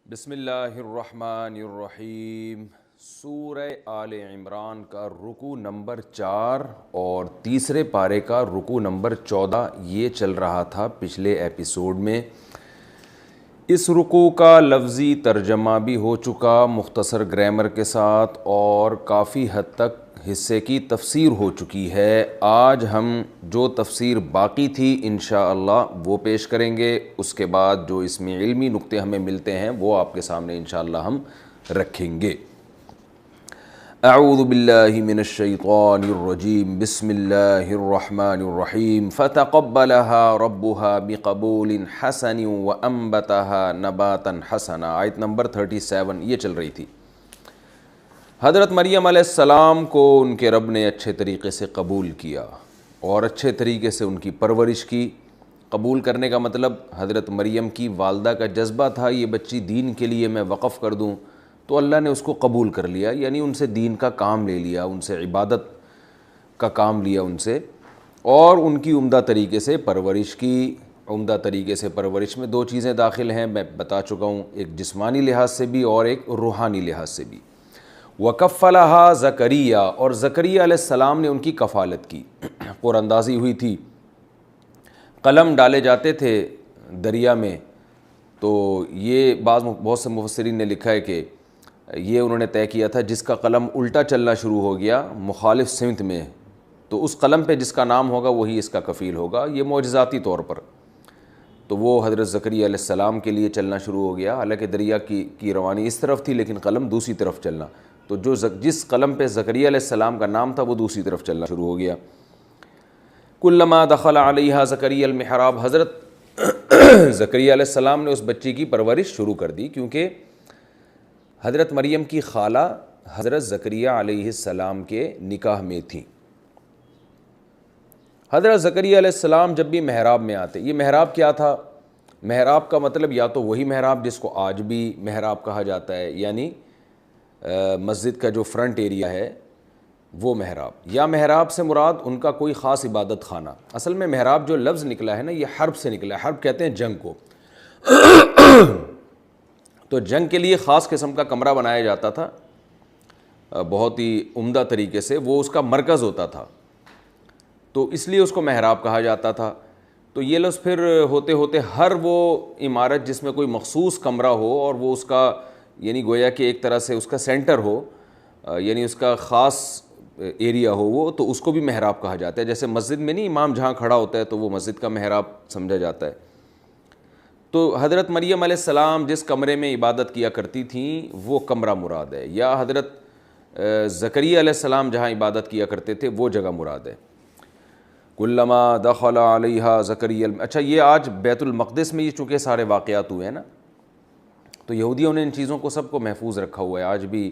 بسم اللہ الرحمن الرحیم۔ سورہ آل عمران کا رکوع نمبر 4 اور تیسرے پارے کا رکوع نمبر 14 یہ چل رہا تھا پچھلے ایپیسوڈ میں۔ اس رکوع کا لفظی ترجمہ بھی ہو چکا مختصر گرامر کے ساتھ، اور کافی حد تک حصے کی تفسیر ہو چکی ہے۔ آج ہم جو تفسیر باقی تھی انشاءاللہ وہ پیش کریں گے، اس کے بعد جو اس میں علمی نقطے ہمیں ملتے ہیں وہ آپ کے سامنے انشاءاللہ ہم رکھیں گے۔ اعوذ باللہ من الشیطان الرجیم، بسم اللہ الرحمن الرحیم۔ فتقبلها ربها بقبول حسن وانبتها نباتا حسنا، آیت نمبر 37 یہ چل رہی تھی۔ حضرت مریم علیہ السلام کو ان کے رب نے اچھے طریقے سے قبول کیا اور اچھے طریقے سے ان کی پرورش کی۔ قبول کرنے کا مطلب حضرت مریم کی والدہ کا جذبہ تھا یہ بچی دین کے لیے میں وقف کر دوں، تو اللہ نے اس کو قبول کر لیا، یعنی ان سے دین کا کام لے لیا، ان سے عبادت کا کام لیا ان سے، اور ان کی عمدہ طریقے سے پرورش کی۔ عمدہ طریقے سے پرورش میں دو چیزیں داخل ہیں، میں بتا چکا ہوں، ایک جسمانی لحاظ سے بھی اور ایک روحانی لحاظ سے بھی۔ وَكَفَّلَهَا زکریا، اور زکریا علیہ السلام نے ان کی کفالت کی۔ قرآن اندازی ہوئی تھی، قلم ڈالے جاتے تھے دریا میں، تو یہ بہت سے مفسرین نے لکھا ہے کہ یہ انہوں نے طے کیا تھا جس کا قلم الٹا چلنا شروع ہو گیا مخالف سمت میں، تو اس قلم پہ جس کا نام ہوگا وہی اس کا کفیل ہوگا، یہ معجزاتی طور پر۔ تو وہ حضرت زکریا علیہ السلام کے لیے چلنا شروع ہو گیا، حالانکہ دریا کی روانی اس طرف تھی لیکن قلم دوسری طرف چلنا، تو جس قلم پہ زکریا علیہ السلام کا نام تھا وہ دوسری طرف چلنا شروع ہو گیا۔ کلما دخل علیہا زکریا المحراب، حضرت زکریا علیہ السلام نے اس بچی کی پرورش شروع کر دی، کیونکہ حضرت مریم کی خالہ حضرت زکریا علیہ السلام کے نکاح میں تھی۔ حضرت زکریا علیہ السلام جب بھی محراب میں آتے، یہ محراب کیا تھا؟ محراب کا مطلب یا تو وہی محراب جس کو آج بھی محراب کہا جاتا ہے، یعنی مسجد کا جو فرنٹ ایریا ہے وہ محراب، یا محراب سے مراد ان کا کوئی خاص عبادت خانہ۔ اصل میں محراب جو لفظ نکلا ہے نا یہ حرب سے نکلا ہے، حرب کہتے ہیں جنگ کو، تو جنگ کے لیے خاص قسم کا کمرہ بنایا جاتا تھا بہت ہی عمدہ طریقے سے، وہ اس کا مرکز ہوتا تھا، تو اس لیے اس کو محراب کہا جاتا تھا۔ تو یہ لفظ پھر ہوتے ہوتے ہر وہ عمارت جس میں کوئی مخصوص کمرہ ہو اور وہ اس کا یعنی گویا کہ ایک طرح سے اس کا سینٹر ہو، یعنی اس کا خاص ایریا ہو وہ، تو اس کو بھی محراب کہا جاتا ہے۔ جیسے مسجد میں نہیں امام جہاں کھڑا ہوتا ہے تو وہ مسجد کا محراب سمجھا جاتا ہے۔ تو حضرت مریم علیہ السلام جس کمرے میں عبادت کیا کرتی تھیں وہ کمرہ مراد ہے، یا حضرت زکریا علیہ السلام جہاں عبادت کیا کرتے تھے وہ جگہ مراد ہے۔ کلما دخل علیہا زکریا، اچھا یہ آج بیت المقدس میں یہ چونکہ سارے واقعات ہوئے ہیں نا، تو یہودیوں نے ان چیزوں کو سب کو محفوظ رکھا ہوا ہے۔ آج بھی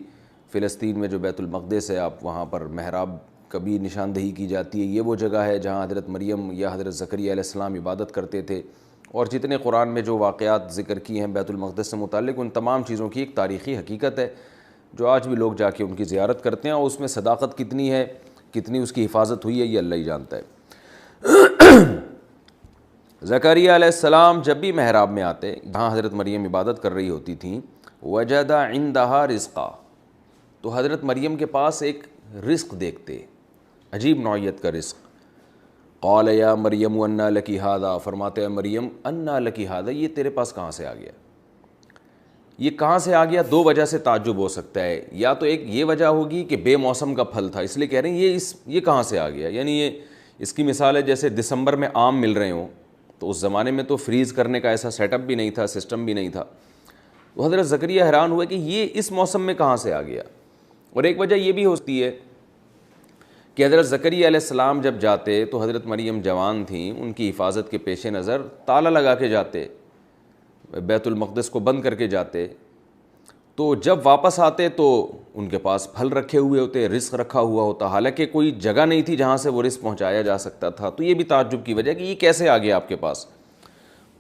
فلسطین میں جو بیت المقدس ہے، آپ وہاں پر محراب کبھی نشاندہی کی جاتی ہے، یہ وہ جگہ ہے جہاں حضرت مریم یا حضرت زکریا علیہ السلام عبادت کرتے تھے، اور جتنے قرآن میں جو واقعات ذکر کی ہیں بیت المقدس سے متعلق ان تمام چیزوں کی ایک تاریخی حقیقت ہے جو آج بھی لوگ جا کے ان کی زیارت کرتے ہیں، اور اس میں صداقت کتنی ہے، کتنی اس کی حفاظت ہوئی ہے، یہ اللہ ہی جانتا ہے۔ زکریا علیہ السلام جب بھی محراب میں آتے جہاں حضرت مریم عبادت کر رہی ہوتی تھیں، وجد عندها رزقا، تو حضرت مریم کے پاس ایک رزق دیکھتے، عجیب نوعیت کا رزق۔ قال یا مریم انا لکی ھذا، فرماتے ہیں مریم انا لکی ھذا، یہ تیرے پاس کہاں سے آ گیا؟ یہ کہاں سے آ گیا؟ دو وجہ سے تعجب ہو سکتا ہے، یا تو ایک یہ وجہ ہوگی کہ بے موسم کا پھل تھا اس لیے کہہ رہے ہیں یہ کہاں سے آ گیا، یعنی یہ اس کی مثال ہے جیسے دسمبر میں آم مل رہے ہوں، تو اس زمانے میں تو فریز کرنے کا ایسا سیٹ اپ بھی نہیں تھا، سسٹم بھی نہیں تھا، تو حضرت زکریا حیران ہوئے کہ یہ اس موسم میں کہاں سے آ گیا۔ اور ایک وجہ یہ بھی ہوتی ہے کہ حضرت زکریا علیہ السلام جب جاتے تو حضرت مریم جوان تھیں، ان کی حفاظت کے پیش نظر تالا لگا کے جاتے، بیت المقدس کو بند کر کے جاتے، تو جب واپس آتے تو ان کے پاس پھل رکھے ہوئے ہوتے، رزق رکھا ہوا ہوتا، حالانکہ کوئی جگہ نہیں تھی جہاں سے وہ رزق پہنچایا جا سکتا تھا، تو یہ بھی تعجب کی وجہ کہ یہ کیسے آ گیا آپ کے پاس۔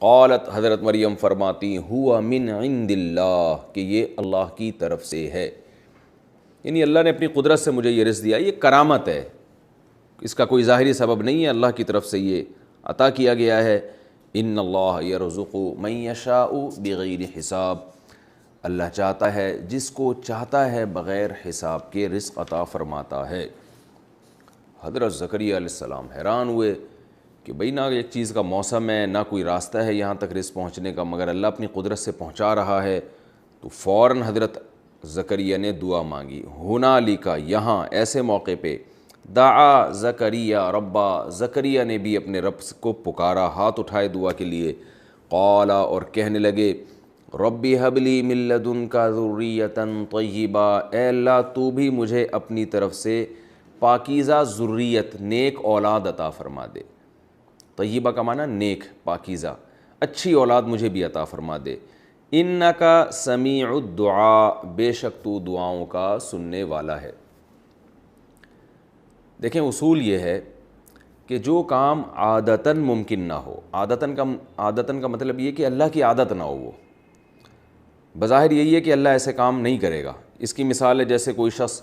قالت، حضرت مریم فرماتی، ہوا من عند اللہ، کہ یہ اللہ کی طرف سے ہے، یعنی اللہ نے اپنی قدرت سے مجھے یہ رزق دیا، یہ کرامت ہے، اس کا کوئی ظاہری سبب نہیں ہے، اللہ کی طرف سے یہ عطا کیا گیا ہے، ان اللہ یرزق من یشاء بغیر حساب، اللہ چاہتا ہے جس کو چاہتا ہے بغیر حساب کے رزق عطا فرماتا ہے۔ حضرت زکریا علیہ السلام حیران ہوئے کہ بھئی نہ ایک چیز کا موسم ہے، نہ کوئی راستہ ہے یہاں تک رزق پہنچنے کا، مگر اللہ اپنی قدرت سے پہنچا رہا ہے۔ تو فوراً حضرت زکریا نے دعا مانگی، ہنالک، یہاں ایسے موقع پہ، دعا زکریا ربا، زکریا نے بھی اپنے رب کو پکارا، ہاتھ اٹھائے دعا کے لیے، قال، اور کہنے لگے، ربی حب لی من لدنک ذریۃ طیبہ، اے اللہ تو بھی مجھے اپنی طرف سے پاکیزہ ذریت، نیک اولاد عطا فرما دے۔ طیبہ کا معنی نیک، پاکیزہ، اچھی اولاد مجھے بھی عطا فرما دے۔ انکا سمیع الدعاء، بے شک تو دعاؤں کا سننے والا ہے۔ دیکھیں اصول یہ ہے کہ جو کام عادتاً ممکن نہ ہو، عادتاً کا مطلب یہ کہ اللہ کی عادت نہ ہو، وہ بظاہر یہی ہے کہ اللہ ایسے کام نہیں کرے گا۔ اس کی مثال ہے جیسے کوئی شخص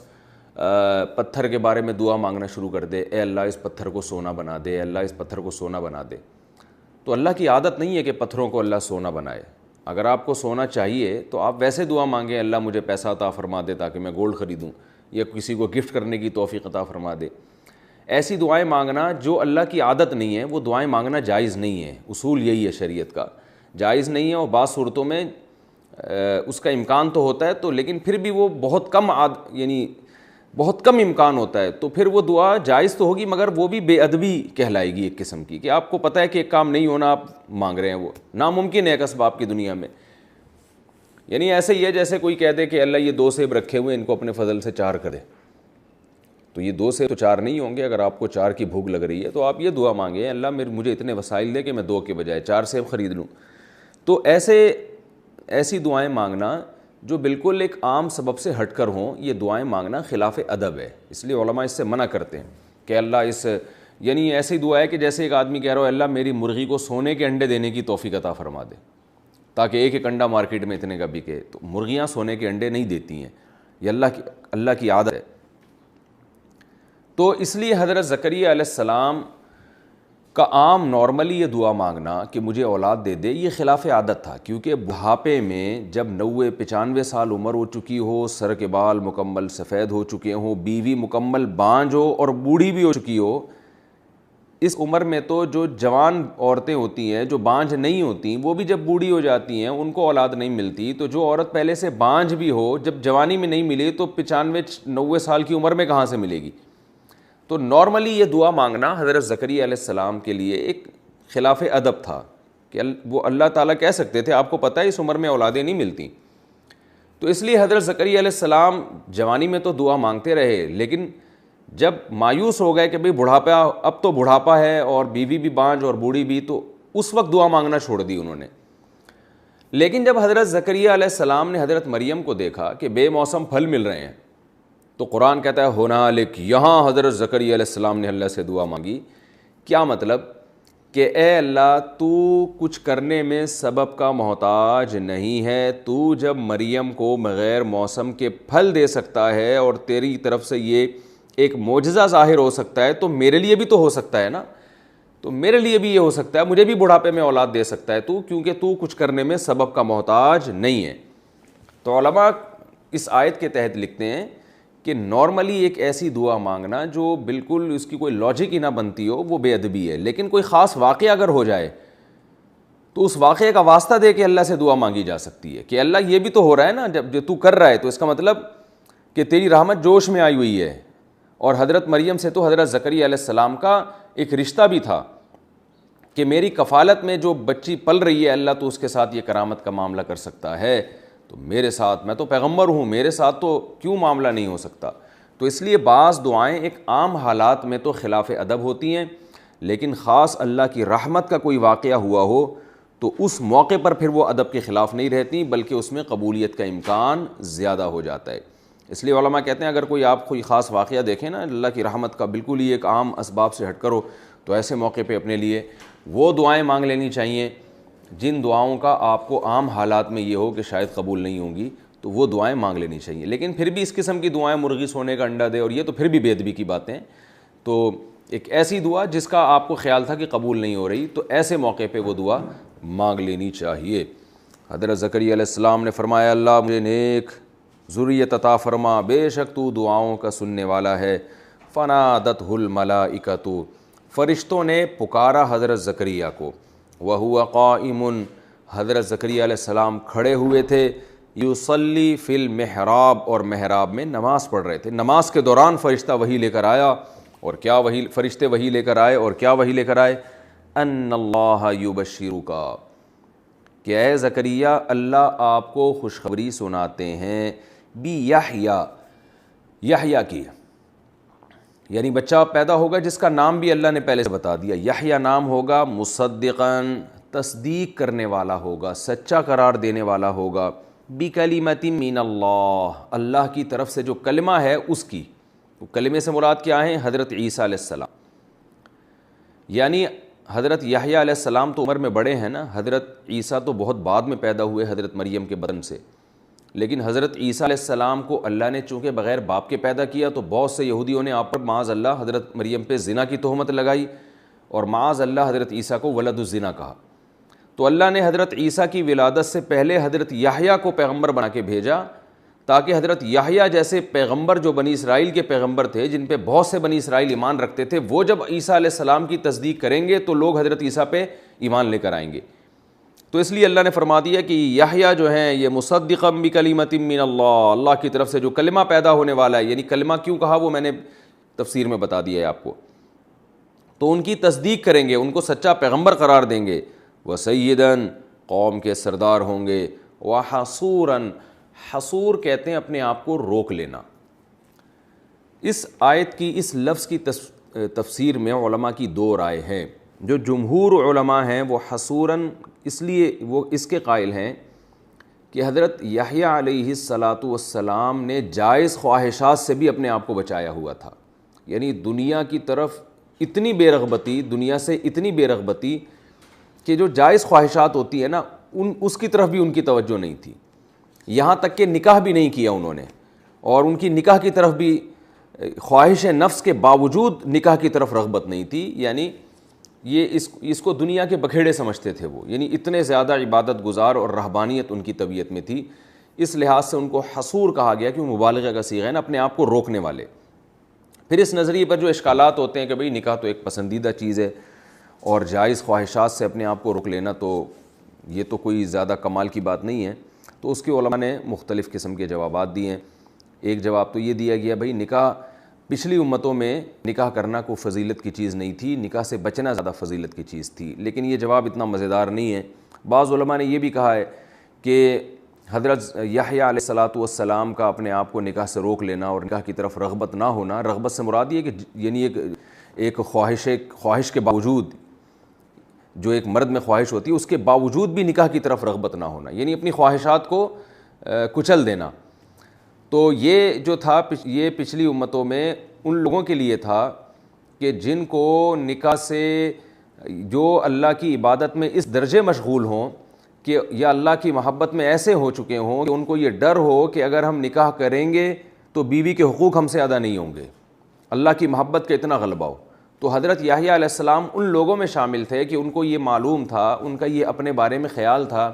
پتھر کے بارے میں دعا مانگنا شروع کر دے، اے اللہ اس پتھر کو سونا بنا دے، اے اللہ اس پتھر کو سونا بنا دے۔ تو اللہ کی عادت نہیں ہے کہ پتھروں کو اللہ سونا بنائے۔ اگر آپ کو سونا چاہیے تو آپ ویسے دعا مانگیں، اللہ مجھے پیسہ عطا فرما دے تاکہ میں گولڈ خریدوں، یا کسی کو گفٹ کرنے کی توفیق عطا فرما دے۔ ایسی دعائیں مانگنا جو اللہ کی عادت نہیں ہے، وہ دعائیں مانگنا جائز نہیں ہے۔ اصول یہی ہے شریعت کا، جائز نہیں ہے، اور بعض صورتوں میں اس کا امکان تو ہوتا ہے، تو لیکن پھر بھی وہ بہت کم یعنی بہت کم امکان ہوتا ہے، تو پھر وہ دعا جائز تو ہوگی مگر وہ بھی بے ادبی کہلائے گی ایک قسم کی، کہ آپ کو پتہ ہے کہ ایک کام نہیں ہونا، آپ مانگ رہے ہیں، وہ ناممکن ہے ایک اسباب کی دنیا میں۔ یعنی ایسے ہی ہے جیسے کوئی کہہ دے کہ اللہ یہ 2 سیب رکھے ہوئے، ان کو اپنے فضل سے 4 کر دے، تو یہ 2 سیب تو 4 نہیں ہوں گے۔ اگر آپ کو 4 کی بھوک لگ رہی ہے تو آپ یہ دعا مانگیں، اللہ مجھے اتنے وسائل دے کہ میں 2 کے بجائے 4 سیب خرید لوں۔ تو ایسی دعائیں مانگنا جو بالکل ایک عام سبب سے ہٹ کر ہوں، یہ دعائیں مانگنا خلاف ادب ہے، اس لیے علماء اس سے منع کرتے ہیں کہ اللہ یعنی ایسی دعا ہے کہ جیسے ایک آدمی کہہ رہا ہو، اللہ میری مرغی کو سونے کے انڈے دینے کی توفیق عطا فرما دے تاکہ ایک انڈا مارکیٹ میں اتنے کا بکے۔ تو مرغیاں سونے کے انڈے نہیں دیتی ہیں، یہ اللہ کی عادت ہے۔ تو اس لیے حضرت زکریا علیہ السلام کا عام نارملی یہ دعا مانگنا کہ مجھے اولاد دے دے، یہ خلاف عادت تھا، کیونکہ بڑھاپے میں جب 90-95 سال عمر ہو چکی ہو، سر کے بال مکمل سفید ہو چکے ہوں، بیوی مکمل بانجھ ہو اور بوڑھی بھی ہو چکی ہو، اس عمر میں تو جو جوان عورتیں ہوتی ہیں جو بانجھ نہیں ہوتی، وہ بھی جب بوڑھی ہو جاتی ہیں ان کو اولاد نہیں ملتی، تو جو عورت پہلے سے بانجھ بھی ہو جب جوانی میں نہیں ملی تو 95-90 سال کی عمر میں کہاں سے ملے گی؟ تو نارملی یہ دعا مانگنا حضرت زکریا علیہ السلام کے لیے ایک خلاف ادب تھا کہ وہ اللہ تعالیٰ کہہ سکتے تھے آپ کو پتہ ہے اس عمر میں اولادیں نہیں ملتی۔ تو اس لیے حضرت زکریا علیہ السلام جوانی میں تو دعا مانگتے رہے، لیکن جب مایوس ہو گئے کہ بھئی بڑھاپا، اب تو بڑھاپا ہے اور بیوی بھی بانجھ اور بوڑھی بھی، تو اس وقت دعا مانگنا چھوڑ دی انہوں نے۔ لیکن جب حضرت زکریا علیہ السلام نے حضرت مریم کو دیکھا کہ بے موسم پھل مل رہے ہیں، تو قرآن کہتا ہے ہنالک، یہاں حضرت زکریا علیہ السلام نے اللہ سے دعا مانگی۔ کیا مطلب؟ کہ اے اللہ تو کچھ کرنے میں سبب کا محتاج نہیں ہے، تو جب مریم کو بغیر موسم کے پھل دے سکتا ہے اور تیری طرف سے یہ ایک معجزہ ظاہر ہو سکتا ہے، تو میرے لیے بھی تو ہو سکتا ہے نا، تو میرے لیے بھی یہ ہو سکتا ہے، مجھے بھی بڑھاپے میں اولاد دے سکتا ہے تو، کیونکہ تو کچھ کرنے میں سبب کا محتاج نہیں ہے۔ تو علماء اس آیت کے تحت لکھتے ہیں کہ نارملی ایک ایسی دعا مانگنا جو بالکل اس کی کوئی لاجک ہی نہ بنتی ہو، وہ بے ادبی ہے، لیکن کوئی خاص واقعہ اگر ہو جائے تو اس واقعے کا واسطہ دے کے اللہ سے دعا مانگی جا سکتی ہے کہ اللہ یہ بھی تو ہو رہا ہے نا، جب جو تو کر رہا ہے تو اس کا مطلب کہ تیری رحمت جوش میں آئی ہوئی ہے۔ اور حضرت مریم سے تو حضرت زکریا علیہ السلام کا ایک رشتہ بھی تھا کہ میری کفالت میں جو بچی پل رہی ہے، اللہ تو اس کے ساتھ یہ کرامت کا معاملہ کر سکتا ہے، تو میرے ساتھ، میں تو پیغمبر ہوں، میرے ساتھ تو کیوں معاملہ نہیں ہو سکتا؟ تو اس لیے بعض دعائیں ایک عام حالات میں تو خلاف ادب ہوتی ہیں، لیکن خاص اللہ کی رحمت کا کوئی واقعہ ہوا ہو تو اس موقع پر پھر وہ ادب کے خلاف نہیں رہتی، بلکہ اس میں قبولیت کا امکان زیادہ ہو جاتا ہے۔ اس لیے علماء کہتے ہیں اگر کوئی خاص واقعہ دیکھیں نا اللہ کی رحمت کا، بالکل ہی ایک عام اسباب سے ہٹ کرو، تو ایسے موقع پہ اپنے لیے وہ دعائیں مانگ لینی چاہیے جن دعاؤں کا آپ کو عام حالات میں یہ ہو کہ شاید قبول نہیں ہوں گی، تو وہ دعائیں مانگ لینی چاہیے۔ لیکن پھر بھی اس قسم کی دعائیں، مرغی سونے کا انڈا دے، اور یہ تو پھر بھی بے ادبی کی باتیں، تو ایک ایسی دعا جس کا آپ کو خیال تھا کہ قبول نہیں ہو رہی، تو ایسے موقع پہ وہ دعا مانگ لینی چاہیے۔ حضرت زکریا علیہ السلام نے فرمایا اللہ مجھے نیک ذریت عطا فرما، بے شک تو دعاؤں کا سننے والا ہے۔ فنادتہ الملائکۃ، فرشتوں نے پکارا حضرت زکریا کو، وہو قائم، حضرت زکریا علیہ السلام کھڑے ہوئے تھے، یصلی فی المحراب، اور محراب میں نماز پڑھ رہے تھے۔ نماز کے دوران فرشتہ وحی لے کر آیا، اور کیا وحی فرشتے وحی لے کر آئے، اور کیا وحی لے کر آئے؟ ان اللہ یبشرک، کہ اے زکریا اللہ آپ کو خوشخبری سناتے ہیں بی یحییٰ، یحییٰ کی، یعنی بچہ پیدا ہوگا جس کا نام بھی اللہ نے پہلے سے بتا دیا، یحییٰ نام ہوگا، مصدقاً تصدیق کرنے والا ہوگا، سچا قرار دینے والا ہوگا، بکلمۃ من اللہ، اللہ کی طرف سے جو کلمہ ہے اس کی، کلمے سے مراد کیا ہیں؟ حضرت عیسیٰ علیہ السلام، یعنی حضرت یحییٰ علیہ السلام تو عمر میں بڑے ہیں نا، حضرت عیسیٰ تو بہت بعد میں پیدا ہوئے حضرت مریم کے بدن سے، لیکن حضرت عیسیٰ علیہ السلام کو اللہ نے چونکہ بغیر باپ کے پیدا کیا، تو بہت سے یہودیوں نے آپ پر معاذ اللہ حضرت مریم پہ زنا کی تہمت لگائی، اور معاذ اللہ حضرت عیسیٰ کو ولد الزنا کہا۔ تو اللہ نے حضرت عیسیٰ کی ولادت سے پہلے حضرت یحییٰ کو پیغمبر بنا کے بھیجا، تاکہ حضرت یحییٰ جیسے پیغمبر جو بنی اسرائیل کے پیغمبر تھے، جن پہ بہت سے بنی اسرائیل ایمان رکھتے تھے، وہ جب عیسیٰ علیہ السلام کی تصدیق کریں گے تو لوگ حضرت عیسیٰ پہ ایمان لے کر آئیں گے۔ تو اس لیے اللہ نے فرما دیا کہ یحییٰ جو ہیں یہ مصدقا بکلمۃ من اللہ، اللہ کی طرف سے جو کلمہ پیدا ہونے والا ہے، یعنی کلمہ کیوں کہا وہ میں نے تفسیر میں بتا دیا ہے آپ کو، تو ان کی تصدیق کریں گے، ان کو سچا پیغمبر قرار دیں گے، وسیداً قوم کے سردار ہوں گے، وحصوراً، حصور کہتے ہیں اپنے آپ کو روک لینا۔ اس آیت کی اس لفظ کی تفسیر میں علماء کی دو رائے ہیں۔ جو جمہور علماء ہیں وہ حصوراً اس لیے وہ اس کے قائل ہیں کہ حضرت یحییٰ علیہ الصلاۃ والسلام نے جائز خواہشات سے بھی اپنے آپ کو بچایا ہوا تھا، یعنی دنیا کی طرف اتنی بے رغبتی، دنیا سے اتنی بے رغبتی کہ جو جائز خواہشات ہوتی ہے نا اس کی طرف بھی ان کی توجہ نہیں تھی، یہاں تک کہ نکاح بھی نہیں کیا انہوں نے، اور ان کی نکاح کی طرف بھی خواہش نفس کے باوجود نکاح کی طرف رغبت نہیں تھی، یعنی یہ اس کو دنیا کے بکھیڑے سمجھتے تھے وہ، یعنی اتنے زیادہ عبادت گزار اور رہبانیت ان کی طبیعت میں تھی، اس لحاظ سے ان کو حصور کہا گیا کہ مبالغہ کا صیغہ ہے نا، اپنے آپ کو روکنے والے۔ پھر اس نظریے پر جو اشکالات ہوتے ہیں کہ بھئی نکاح تو ایک پسندیدہ چیز ہے، اور جائز خواہشات سے اپنے آپ کو روک لینا تو یہ تو کوئی زیادہ کمال کی بات نہیں ہے، تو اس کے علماء نے مختلف قسم کے جوابات دیے ہیں۔ ایک جواب تو یہ دیا گیا بھئی نکاح پچھلی امتوں میں نکاح کرنا کوئی فضیلت کی چیز نہیں تھی، نکاح سے بچنا زیادہ فضیلت کی چیز تھی، لیکن یہ جواب اتنا مزیدار نہیں ہے۔ بعض علماء نے یہ بھی کہا ہے کہ حضرت یحییٰ علیہ الصلاۃ والسلام کا اپنے آپ کو نکاح سے روک لینا اور نکاح کی طرف رغبت نہ ہونا، رغبت سے مراد یہ کہ یعنی ایک خواہش کے باوجود، جو ایک مرد میں خواہش ہوتی ہے اس کے باوجود بھی نکاح کی طرف رغبت نہ ہونا، یعنی اپنی خواہشات کو کچل دینا، تو یہ جو تھا یہ پچھلی امتوں میں ان لوگوں کے لیے تھا کہ جن کو نکاح سے، جو اللہ کی عبادت میں اس درجے مشغول ہوں کہ یا اللہ کی محبت میں ایسے ہو چکے ہوں کہ ان کو یہ ڈر ہو کہ اگر ہم نکاح کریں گے تو بیوی کے حقوق ہم سے ادا نہیں ہوں گے، اللہ کی محبت کا اتنا غلبہ ہو۔ تو حضرت یحییٰ علیہ السلام ان لوگوں میں شامل تھے کہ ان کو یہ معلوم تھا، ان کا یہ اپنے بارے میں خیال تھا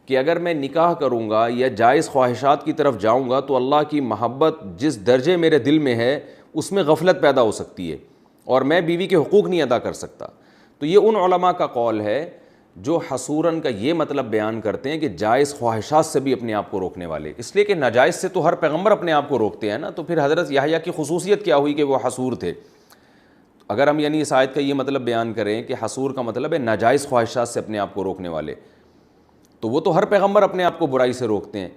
کہ اگر میں نکاح کروں گا یا جائز خواہشات کی طرف جاؤں گا تو اللہ کی محبت جس درجے میرے دل میں ہے اس میں غفلت پیدا ہو سکتی ہے، اور میں بیوی کے حقوق نہیں ادا کر سکتا۔ تو یہ ان علماء کا قول ہے جو حصوراً کا یہ مطلب بیان کرتے ہیں کہ جائز خواہشات سے بھی اپنے آپ کو روکنے والے، اس لیے کہ ناجائز سے تو ہر پیغمبر اپنے آپ کو روکتے ہیں نا، تو پھر حضرت یحییٰ کی خصوصیت کیا ہوئی کہ وہ حصور تھے؟ اگر ہم یعنی اس آیت کا یہ مطلب بیان کریں کہ حصور کا مطلب ہے ناجائز خواہشات سے اپنے آپ کو روکنے والے، تو وہ تو ہر پیغمبر اپنے آپ کو برائی سے روکتے ہیں،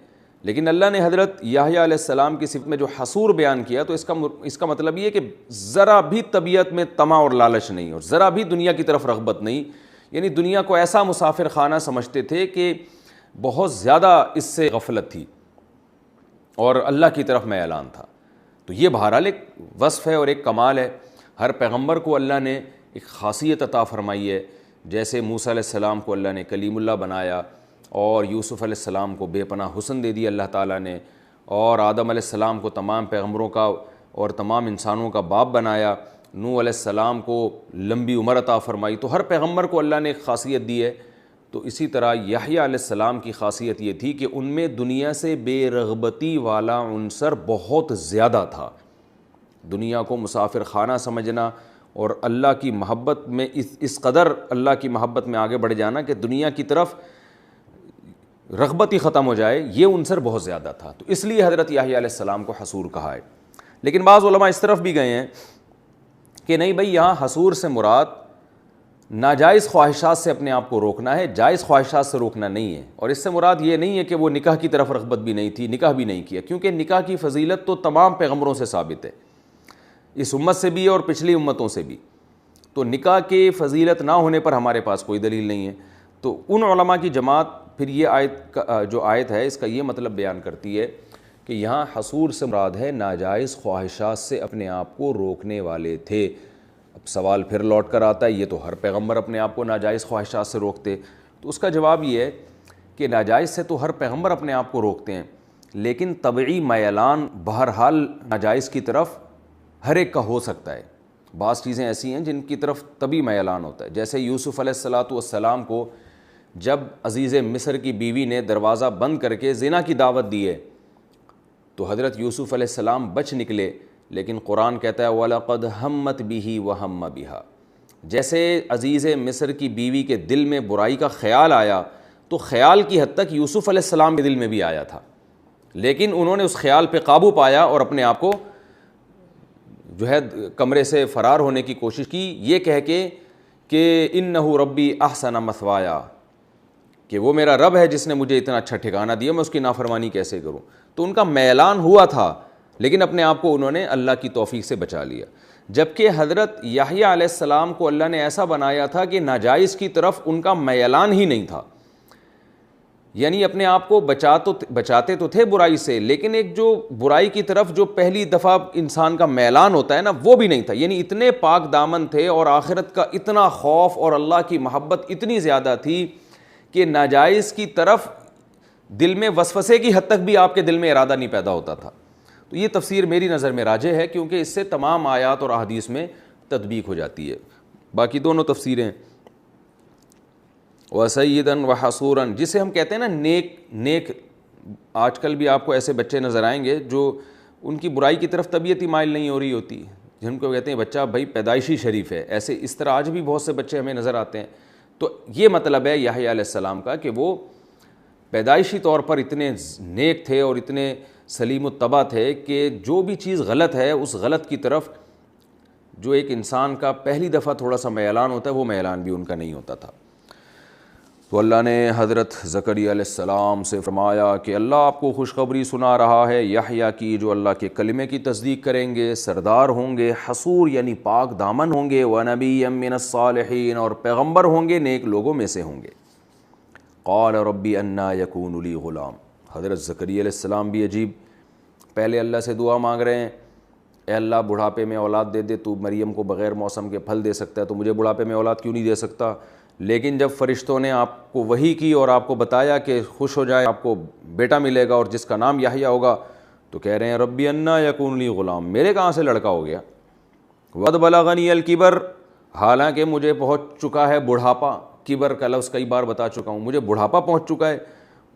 لیکن اللہ نے حضرت یحییٰ علیہ السلام کی صفت میں جو حصور بیان کیا تو اس کا مطلب یہ کہ ذرا بھی طبیعت میں طمع اور لالچ نہیں، اور ذرا بھی دنیا کی طرف رغبت نہیں، یعنی دنیا کو ایسا مسافر خانہ سمجھتے تھے کہ بہت زیادہ اس سے غفلت تھی اور اللہ کی طرف میں اعلان تھا۔ تو یہ بہرحال ایک وصف ہے اور ایک کمال ہے، ہر پیغمبر کو اللہ نے ایک خاصیت عطا فرمائی ہے، جیسے موسیٰ علیہ السلام کو اللہ نے کلیم اللہ بنایا، اور یوسف علیہ السلام کو بے پناہ حسن دے دیا اللہ تعالیٰ نے، اور آدم علیہ السلام کو تمام پیغمبروں کا اور تمام انسانوں کا باپ بنایا، نوح علیہ السلام کو لمبی عمر عطا فرمائی، تو ہر پیغمبر کو اللہ نے ایک خاصیت دی ہے. تو اسی طرح یحییٰ علیہ السلام کی خاصیت یہ تھی کہ ان میں دنیا سے بے رغبتی والا عنصر بہت زیادہ تھا. دنیا کو مسافر خانہ سمجھنا اور اللہ کی محبت میں اس قدر اللہ کی محبت میں آگے بڑھ جانا کہ دنیا کی طرف رغبت ہی ختم ہو جائے، یہ عنصر بہت زیادہ تھا. تو اس لیے حضرت یحییٰ علیہ السلام کو حسور کہا ہے. لیکن بعض علماء اس طرف بھی گئے ہیں کہ نہیں بھائی، یہاں حسور سے مراد ناجائز خواہشات سے اپنے آپ کو روکنا ہے، جائز خواہشات سے روکنا نہیں ہے. اور اس سے مراد یہ نہیں ہے کہ وہ نکاح کی طرف رغبت بھی نہیں تھی، نکاح بھی نہیں کیا، کیونکہ نکاح کی فضیلت تو تمام پیغمبروں سے ثابت ہے، اس امت سے بھی اور پچھلی امتوں سے بھی. تو نکاح کے فضیلت نہ ہونے پر ہمارے پاس کوئی دلیل نہیں ہے. تو ان علماء کی جماعت پھر یہ آیت جو آیت ہے اس کا یہ مطلب بیان کرتی ہے کہ یہاں حسور سے مراد ہے ناجائز خواہشات سے اپنے آپ کو روکنے والے تھے. اب سوال پھر لوٹ کر آتا ہے، یہ تو ہر پیغمبر اپنے آپ کو ناجائز خواہشات سے روکتے. تو اس کا جواب یہ ہے کہ ناجائز سے تو ہر پیغمبر اپنے آپ کو روکتے ہیں، لیکن طبعی میلان بہرحال ناجائز کی طرف ہر ایک کا ہو سکتا ہے. بعض چیزیں ایسی ہیں جن کی طرف طبعی میلان ہوتا ہے. جیسے یوسف علیہ السلام کو جب عزیز مصر کی بیوی نے دروازہ بند کر کے زنا کی دعوت دی ہے تو حضرت یوسف علیہ السلام بچ نکلے، لیکن قرآن کہتا ہے وَلَقَدْ هَمَّتْ بِهِ وَهَمَّ بِهَا. جیسے عزیز مصر کی بیوی کے دل میں برائی کا خیال آیا تو خیال کی حد تک یوسف علیہ السلام کے دل میں بھی آیا تھا، لیکن انہوں نے اس خیال پہ قابو پایا اور اپنے آپ کو جو ہے کمرے سے فرار ہونے کی کوشش کی، یہ کہہ کے کہ اِنَّهُ رَبِّي أَحْسَنَ مَثْوَايَا، کہ وہ میرا رب ہے جس نے مجھے اتنا اچھا ٹھکانہ دیا، میں اس کی نافرمانی کیسے کروں. تو ان کا میلان ہوا تھا، لیکن اپنے آپ کو انہوں نے اللہ کی توفیق سے بچا لیا. جبکہ حضرت یحییٰ علیہ السلام کو اللہ نے ایسا بنایا تھا کہ ناجائز کی طرف ان کا میلان ہی نہیں تھا، یعنی اپنے آپ کو بچاتے تو تھے برائی سے، لیکن ایک جو برائی کی طرف جو پہلی دفعہ انسان کا میلان ہوتا ہے نا، وہ بھی نہیں تھا. یعنی اتنے پاک دامن تھے اور آخرت کا اتنا خوف اور اللہ کی محبت اتنی زیادہ تھی کہ ناجائز کی طرف دل میں وسوسے کی حد تک بھی آپ کے دل میں ارادہ نہیں پیدا ہوتا تھا. تو یہ تفسیر میری نظر میں راجح ہے، کیونکہ اس سے تمام آیات اور احادیث میں تطبیق ہو جاتی ہے. باقی دونوں تفسیریں وَسَيِّدًا وَحَصُورًا، جسے ہم کہتے ہیں نا نیک. آج کل بھی آپ کو ایسے بچے نظر آئیں گے جو ان کی برائی کی طرف طبیعت ہی مائل نہیں ہو رہی ہوتی، جن کو کہتے ہیں بچہ بھائی پیدائشی شریف ہے. ایسے اس طرح آج بھی بہت سے بچے ہمیں نظر آتے ہیں. تو یہ مطلب ہے یحییٰ علیہ السلام کا کہ وہ پیدائشی طور پر اتنے نیک تھے اور اتنے سلیم الطبع تھے کہ جو بھی چیز غلط ہے اس غلط کی طرف جو ایک انسان کا پہلی دفعہ تھوڑا سا میلان ہوتا ہے، وہ میلان بھی ان کا نہیں ہوتا تھا. تو اللہ نے حضرت زکریا علیہ السلام سے فرمایا کہ اللہ آپ کو خوشخبری سنا رہا ہے یحییٰ کی، جو اللہ کے کلمے کی تصدیق کریں گے، سردار ہوں گے، حصور یعنی پاک دامن ہوں گے، وَنَبِيًّا مِّنَ الصَّالِحِينَ، اور پیغمبر ہوں گے، نیک لوگوں میں سے ہوں گے. قال ربی انا یکون لی غلام. حضرت زکریا علیہ السلام بھی عجیب، پہلے اللہ سے دعا مانگ رہے ہیں، اے اللہ بڑھاپے میں اولاد دے دے، تو مریم کو بغیر موسم کے پھل دے سکتا ہے، تو مجھے بڑھاپے میں اولاد کیوں نہیں دے سکتا. لیکن جب فرشتوں نے آپ کو وحی کی اور آپ کو بتایا کہ خوش ہو جائے، آپ کو بیٹا ملے گا اور جس کا نام یحییٰ ہوگا، تو کہہ رہے ہیں ربی انا یکون لی غلام، میرے کہاں سے لڑکا ہو گیا. وَقَدْ بَلَغَنِيَ الْكِبَرُ، حالانکہ مجھے پہنچ چکا ہے بڑھاپا. کبر کا لفظ کئی بار بتا چکا ہوں، مجھے بڑھاپا پہنچ چکا ہے.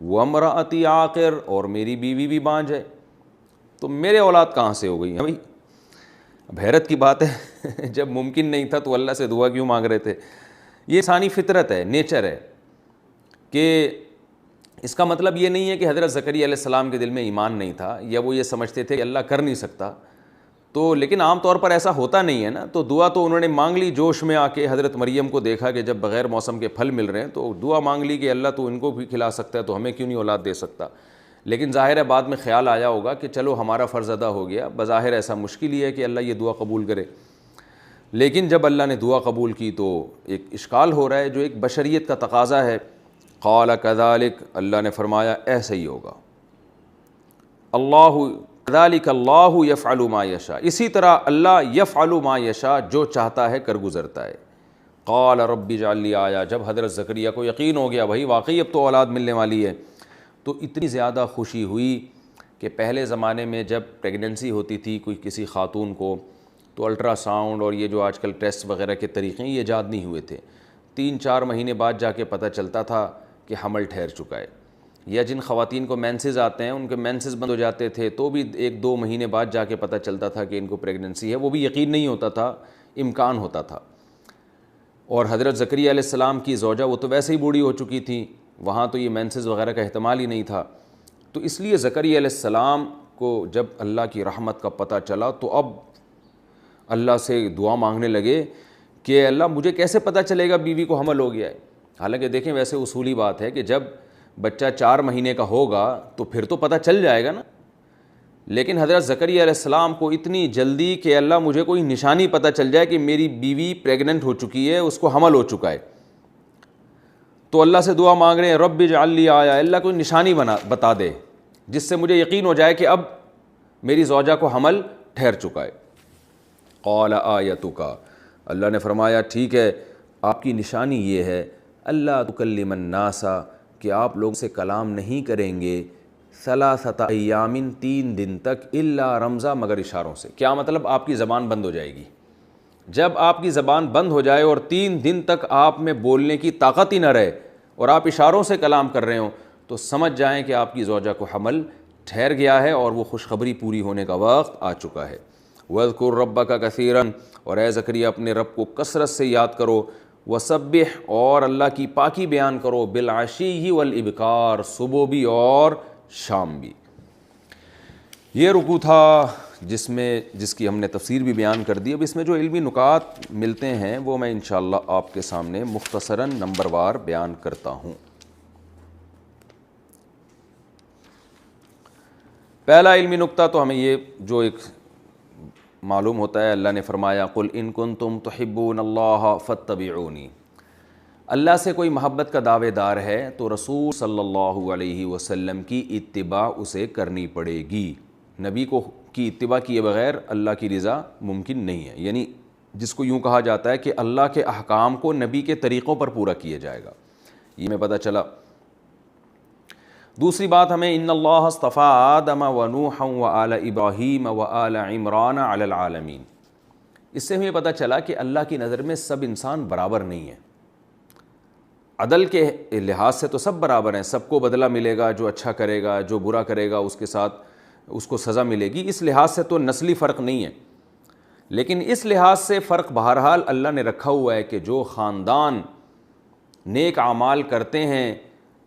وَامْرَأَتِي عَاقِرٌ، اور میری بیوی بھی بانجھ ہے، تو میرے اولاد کہاں سے ہو گئی ہیں بھائی. اب حیرت کی بات ہے جب ممکن نہیں تھا تو اللہ سے دعا کیوں مانگ رہے تھے. یہ انسانی فطرت ہے، نیچر ہے کہ اس کا مطلب یہ نہیں ہے کہ حضرت زکریا علیہ السلام کے دل میں ایمان نہیں تھا یا وہ یہ سمجھتے تھے کہ اللہ کر نہیں سکتا. تو لیکن عام طور پر ایسا ہوتا نہیں ہے نا. تو دعا تو انہوں نے مانگ لی جوش میں آ کے. حضرت مریم کو دیکھا کہ جب بغیر موسم کے پھل مل رہے ہیں تو دعا مانگ لی کہ اللہ تو ان کو بھی کھلا سکتا ہے تو ہمیں کیوں نہیں اولاد دے سکتا. لیکن ظاہر ہے بعد میں خیال آیا ہوگا کہ چلو ہمارا فرض ادا ہو گیا. بظاہر ایسا مشکل ہی ہے کہ اللہ یہ دعا قبول کرے، لیکن جب اللہ نے دعا قبول کی تو ایک اشکال ہو رہا ہے جو ایک بشریت کا تقاضا ہے. قال کذالک، اللہ نے فرمایا ایسے ہی ہوگا. اللہ کذالک اللہ یفعل ما یشاء، اسی طرح اللہ یفعل ما یشاء، جو چاہتا ہے کر گزرتا ہے. قال رب اجعل لی آیا، جب حضرت زکریا کو یقین ہو گیا بھائی واقعی اب تو اولاد ملنے والی ہے، تو اتنی زیادہ خوشی ہوئی کہ پہلے زمانے میں جب پریگننسی ہوتی تھی کوئی کسی خاتون کو تو الٹرا ساؤنڈ اور یہ جو آج کل ٹیسٹ وغیرہ کے طریقے ہیں یہ ایجاد نہیں ہوئے تھے. 3-4 مہینے بعد جا کے پتہ چلتا تھا کہ حمل ٹھہر چکا ہے. یا جن خواتین کو مینسز آتے ہیں ان کے مینسز بند ہو جاتے تھے تو بھی 1-2 مہینے بعد جا کے پتہ چلتا تھا کہ ان کو پریگننسی ہے. وہ بھی یقین نہیں ہوتا تھا, امکان ہوتا تھا. اور حضرت زکریا علیہ السلام کی زوجہ وہ تو ویسے ہی بوڑھی ہو چکی تھیں, وہاں تو یہ مینسز وغیرہ کا احتمال ہی نہیں تھا. تو اس لیے زکریا علیہ السلام کو جب اللہ کی رحمت کا پتہ چلا تو اب اللہ سے دعا مانگنے لگے کہ اللہ مجھے کیسے پتہ چلے گا بیوی کو حمل ہو گیا ہے. حالانکہ دیکھیں ویسے اصولی بات ہے کہ جب بچہ 4 مہینے کا ہوگا تو پھر تو پتہ چل جائے گا نا. لیکن حضرت زکریا علیہ السلام کو اتنی جلدی کہ اللہ مجھے کوئی نشانی پتہ چل جائے کہ میری بیوی پریگننٹ ہو چکی ہے, اس کو حمل ہو چکا ہے. تو اللہ سے دعا مانگ رہے ہیں رب اجعل لی آیا, اللہ کوئی نشانی بتا دے جس سے مجھے یقین ہو جائے کہ اب میری زوجہ کو حمل ٹھہر چکا ہے. قال آیتک, اللہ نے فرمایا ٹھیک ہے آپ کی نشانی یہ ہے اللہ تکلم الناس, کہ آپ لوگوں سے کلام نہیں کریں گے 3 ایام 3 دن تک الا رمزا, مگر اشاروں سے. کیا مطلب؟ آپ کی زبان بند ہو جائے گی. جب آپ کی زبان بند ہو جائے اور 3 دن تک آپ میں بولنے کی طاقت ہی نہ رہے اور آپ اشاروں سے کلام کر رہے ہوں تو سمجھ جائیں کہ آپ کی زوجہ کو حمل ٹھہر گیا ہے اور وہ خوشخبری پوری ہونے کا وقت آ چکا ہے. وَاذْكُرْ رَبَّكَ كَثِيرًا, اور اے زکریا اپنے رب کو کثرت سے یاد کرو. وَسَبِّحْ, اور اللہ کی پاکی بیان کرو. بِالْعَشِيِّ وَالْإِبْكَارِ, صبح بھی اور شام بھی. یہ رکوع تھا جس کی ہم نے تفسیر بھی بیان کر دی. اب اس میں جو علمی نکات ملتے ہیں وہ میں انشاءاللہ آپ کے سامنے مختصراً نمبر وار بیان کرتا ہوں. پہلا علمی نکتہ تو ہمیں یہ جو ایک معلوم ہوتا ہے, اللہ نے فرمایا قل ان کنتم تحبون اللہ فاتبعونی. اللہ سے کوئی محبت کا دعوے دار ہے تو رسول صلی اللہ علیہ وسلم کی اتباع اسے کرنی پڑے گی. نبی کی اتباع کیے بغیر اللہ کی رضا ممکن نہیں ہے. یعنی جس کو یوں کہا جاتا ہے کہ اللہ کے احکام کو نبی کے طریقوں پر پورا کیا جائے گا, یہ ہمیں پتہ چلا. دوسری بات ہمیں ان اللہ اصطفیٰ آدم و نوحا و آل ابراہیم و آل عمران علی العالمین. اس سے ہمیں پتہ چلا کہ اللہ کی نظر میں سب انسان برابر نہیں ہیں. عدل کے لحاظ سے تو سب برابر ہیں, سب کو بدلہ ملے گا, جو اچھا کرے گا جو برا کرے گا اس کے ساتھ اس کو سزا ملے گی. اس لحاظ سے تو نسلی فرق نہیں ہے, لیکن اس لحاظ سے فرق بہرحال اللہ نے رکھا ہوا ہے کہ جو خاندان نیک اعمال کرتے ہیں,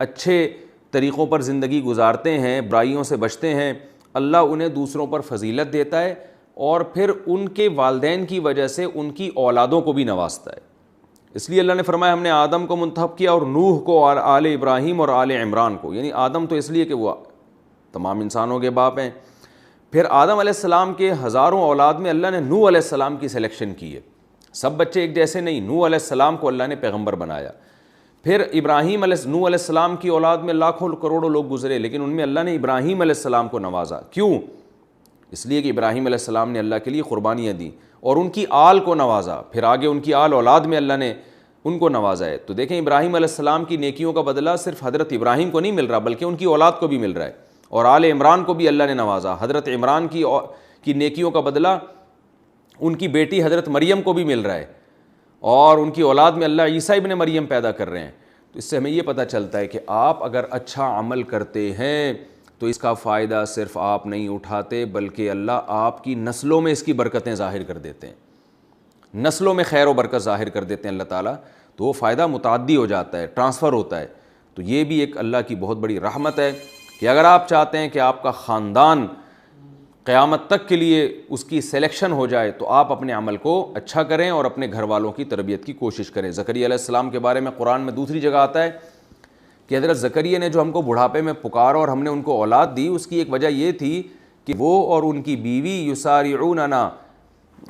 اچھے طریقوں پر زندگی گزارتے ہیں, برائیوں سے بچتے ہیں, اللہ انہیں دوسروں پر فضیلت دیتا ہے اور پھر ان کے والدین کی وجہ سے ان کی اولادوں کو بھی نوازتا ہے. اس لیے اللہ نے فرمایا ہم نے آدم کو منتخب کیا اور نوح کو اور آل ابراہیم اور آل عمران کو. یعنی آدم تو اس لیے کہ وہ تمام انسانوں کے باپ ہیں. پھر آدم علیہ السلام کے ہزاروں اولاد میں اللہ نے نوح علیہ السلام کی سلیکشن کی ہے. سب بچے ایک جیسے نہیں, نوح علیہ السلام کو اللہ نے پیغمبر بنایا. پھر نوح علیہ السلام کی اولاد میں لاکھوں کروڑوں لوگ گزرے, لیکن ان میں اللہ نے ابراہیم علیہ السلام کو نوازا. کیوں؟ اس لیے کہ ابراہیم علیہ السلام نے اللہ کے لیے قربانیاں دیں اور ان کی آل کو نوازا. پھر آگے ان کی آل اولاد میں اللہ نے ان کو نوازا ہے. تو دیکھیں ابراہیم علیہ السلام کی نیکیوں کا بدلہ صرف حضرت ابراہیم کو نہیں مل رہا بلکہ ان کی اولاد کو بھی مل رہا ہے. اور آل عمران کو بھی اللہ نے نوازا. حضرت عمران کی نیکیوں کا بدلہ ان کی بیٹی حضرت مریم کو بھی مل رہا ہے اور ان کی اولاد میں اللہ عیسیٰ ابن مریم پیدا کر رہے ہیں. تو اس سے ہمیں یہ پتہ چلتا ہے کہ آپ اگر اچھا عمل کرتے ہیں تو اس کا فائدہ صرف آپ نہیں اٹھاتے بلکہ اللہ آپ کی نسلوں میں اس کی برکتیں ظاہر کر دیتے ہیں, نسلوں میں خیر و برکت ظاہر کر دیتے ہیں اللہ تعالیٰ. تو وہ فائدہ متعدی ہو جاتا ہے, ٹرانسفر ہوتا ہے. تو یہ بھی ایک اللہ کی بہت بڑی رحمت ہے کہ اگر آپ چاہتے ہیں کہ آپ کا خاندان قیامت تک کے لیے اس کی سلیکشن ہو جائے تو آپ اپنے عمل کو اچھا کریں اور اپنے گھر والوں کی تربیت کی کوشش کریں. زکریا علیہ السلام کے بارے میں قرآن میں دوسری جگہ آتا ہے کہ حضرت زکریا نے جو ہم کو بڑھاپے میں پکارا اور ہم نے ان کو اولاد دی, اس کی ایک وجہ یہ تھی کہ وہ اور ان کی بیوی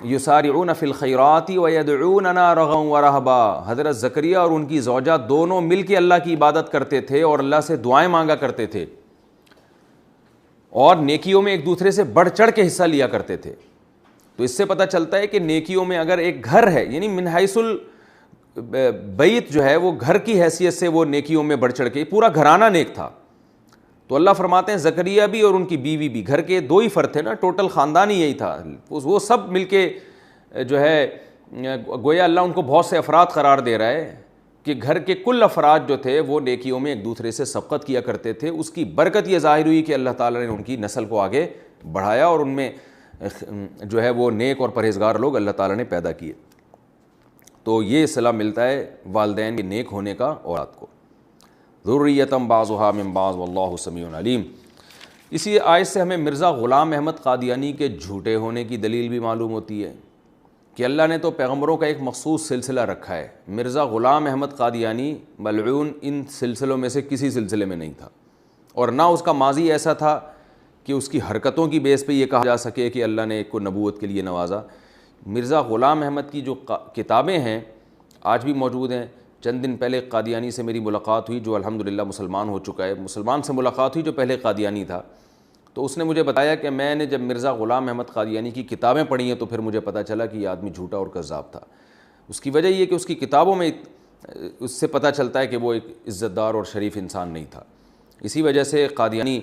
یسارعون فی الخیرات ویدعوننا رغبا ورہبا. حضرت زکریا اور ان کی زوجہ دونوں مل کے اللہ کی عبادت کرتے تھے اور اللہ سے دعائیں مانگا کرتے تھے اور نیکیوں میں ایک دوسرے سے بڑھ چڑھ کے حصہ لیا کرتے تھے. تو اس سے پتہ چلتا ہے کہ نیکیوں میں اگر ایک گھر ہے, یعنی من حیث البیت جو ہے وہ گھر کی حیثیت سے وہ نیکیوں میں بڑھ چڑھ کے, پورا گھرانہ نیک تھا. تو اللہ فرماتے ہیں زکریا بھی اور ان کی بیوی بھی, گھر کے 2 ہی فرد تھے نا, ٹوٹل خاندان ہی یہی تھا, وہ سب مل کے جو ہے گویا اللہ ان کو بہت سے افراد قرار دے رہا ہے کہ گھر کے کل افراد جو تھے وہ نیکیوں میں ایک دوسرے سے سبقت کیا کرتے تھے. اس کی برکت یہ ظاہر ہوئی کہ اللہ تعالیٰ نے ان کی نسل کو آگے بڑھایا اور ان میں جو ہے وہ نیک اور پرہیزگار لوگ اللہ تعالیٰ نے پیدا کیے. تو یہ صلہ ملتا ہے والدین کے نیک ہونے کا اولاد کو. ذریۃ بعضھا من بعض واللہ سمیع علیم. اسی آیت سے ہمیں مرزا غلام احمد قادیانی کے جھوٹے ہونے کی دلیل بھی معلوم ہوتی ہے کہ اللہ نے تو پیغمبروں کا ایک مخصوص سلسلہ رکھا ہے. مرزا غلام احمد قادیانی ملعون ان سلسلوں میں سے کسی سلسلے میں نہیں تھا، اور نہ اس کا ماضی ایسا تھا کہ اس کی حرکتوں کی بیس پہ یہ کہا جا سکے کہ اللہ نے ایک کو نبوت کے لیے نوازا. مرزا غلام احمد کی جو کتابیں ہیں آج بھی موجود ہیں. چند دن پہلے قادیانی سے میری ملاقات ہوئی جو الحمدللہ مسلمان ہو چکا ہے. مسلمان سے ملاقات ہوئی جو پہلے قادیانی تھا. تو اس نے مجھے بتایا کہ میں نے جب مرزا غلام احمد قادیانی کی کتابیں پڑھی ہیں تو پھر مجھے پتہ چلا کہ یہ آدمی جھوٹا اور کذاب تھا. اس کی وجہ یہ کہ اس کی کتابوں میں اس سے پتہ چلتا ہے کہ وہ ایک عزت دار اور شریف انسان نہیں تھا. اسی وجہ سے قادیانی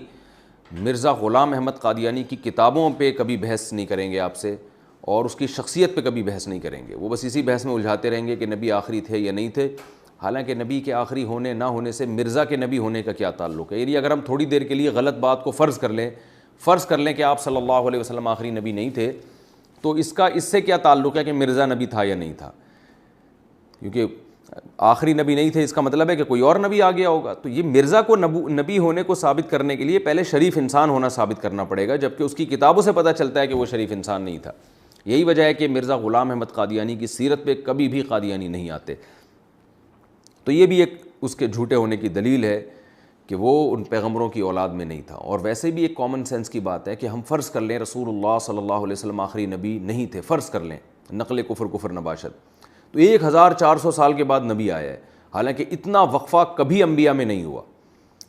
مرزا غلام احمد قادیانی کی کتابوں پہ کبھی بحث نہیں کریں گے آپ سے، اور اس کی شخصیت پہ کبھی بحث نہیں کریں گے. وہ بس اسی بحث میں الجھاتے رہیں گے کہ نبی آخری تھے یا نہیں تھے. حالانکہ نبی کے آخری ہونے نہ ہونے سے مرزا کے نبی ہونے کا کیا تعلق ہے؟ یعنی اگر ہم تھوڑی دیر کے لیے غلط بات کو فرض کر لیں کہ آپ صلی اللہ علیہ وسلم آخری نبی نہیں تھے، تو اس سے کیا تعلق ہے کہ مرزا نبی تھا یا نہیں تھا؟ کیونکہ آخری نبی نہیں تھے اس کا مطلب ہے کہ کوئی اور نبی آ گیا ہوگا. تو یہ مرزا کو نبی ہونے کو ثابت کرنے کے لیے پہلے شریف انسان ہونا ثابت کرنا پڑے گا، جبکہ اس کی کتابوں سے پتہ چلتا ہے کہ وہ شریف انسان نہیں تھا. یہی وجہ ہے کہ مرزا غلام احمد قادیانی کی سیرت پہ کبھی بھی قادیانی نہیں آتے. تو یہ بھی ایک اس کے جھوٹے ہونے کی دلیل ہے کہ وہ ان پیغمبروں کی اولاد میں نہیں تھا. اور ویسے بھی ایک کامن سینس کی بات ہے کہ ہم فرض کر لیں رسول اللہ صلی اللہ علیہ وسلم آخری نبی نہیں تھے، فرض کر لیں، نقل کفر نباشت، تو 1400 سال کے بعد نبی آیا ہے. حالانکہ اتنا وقفہ کبھی انبیاء میں نہیں ہوا.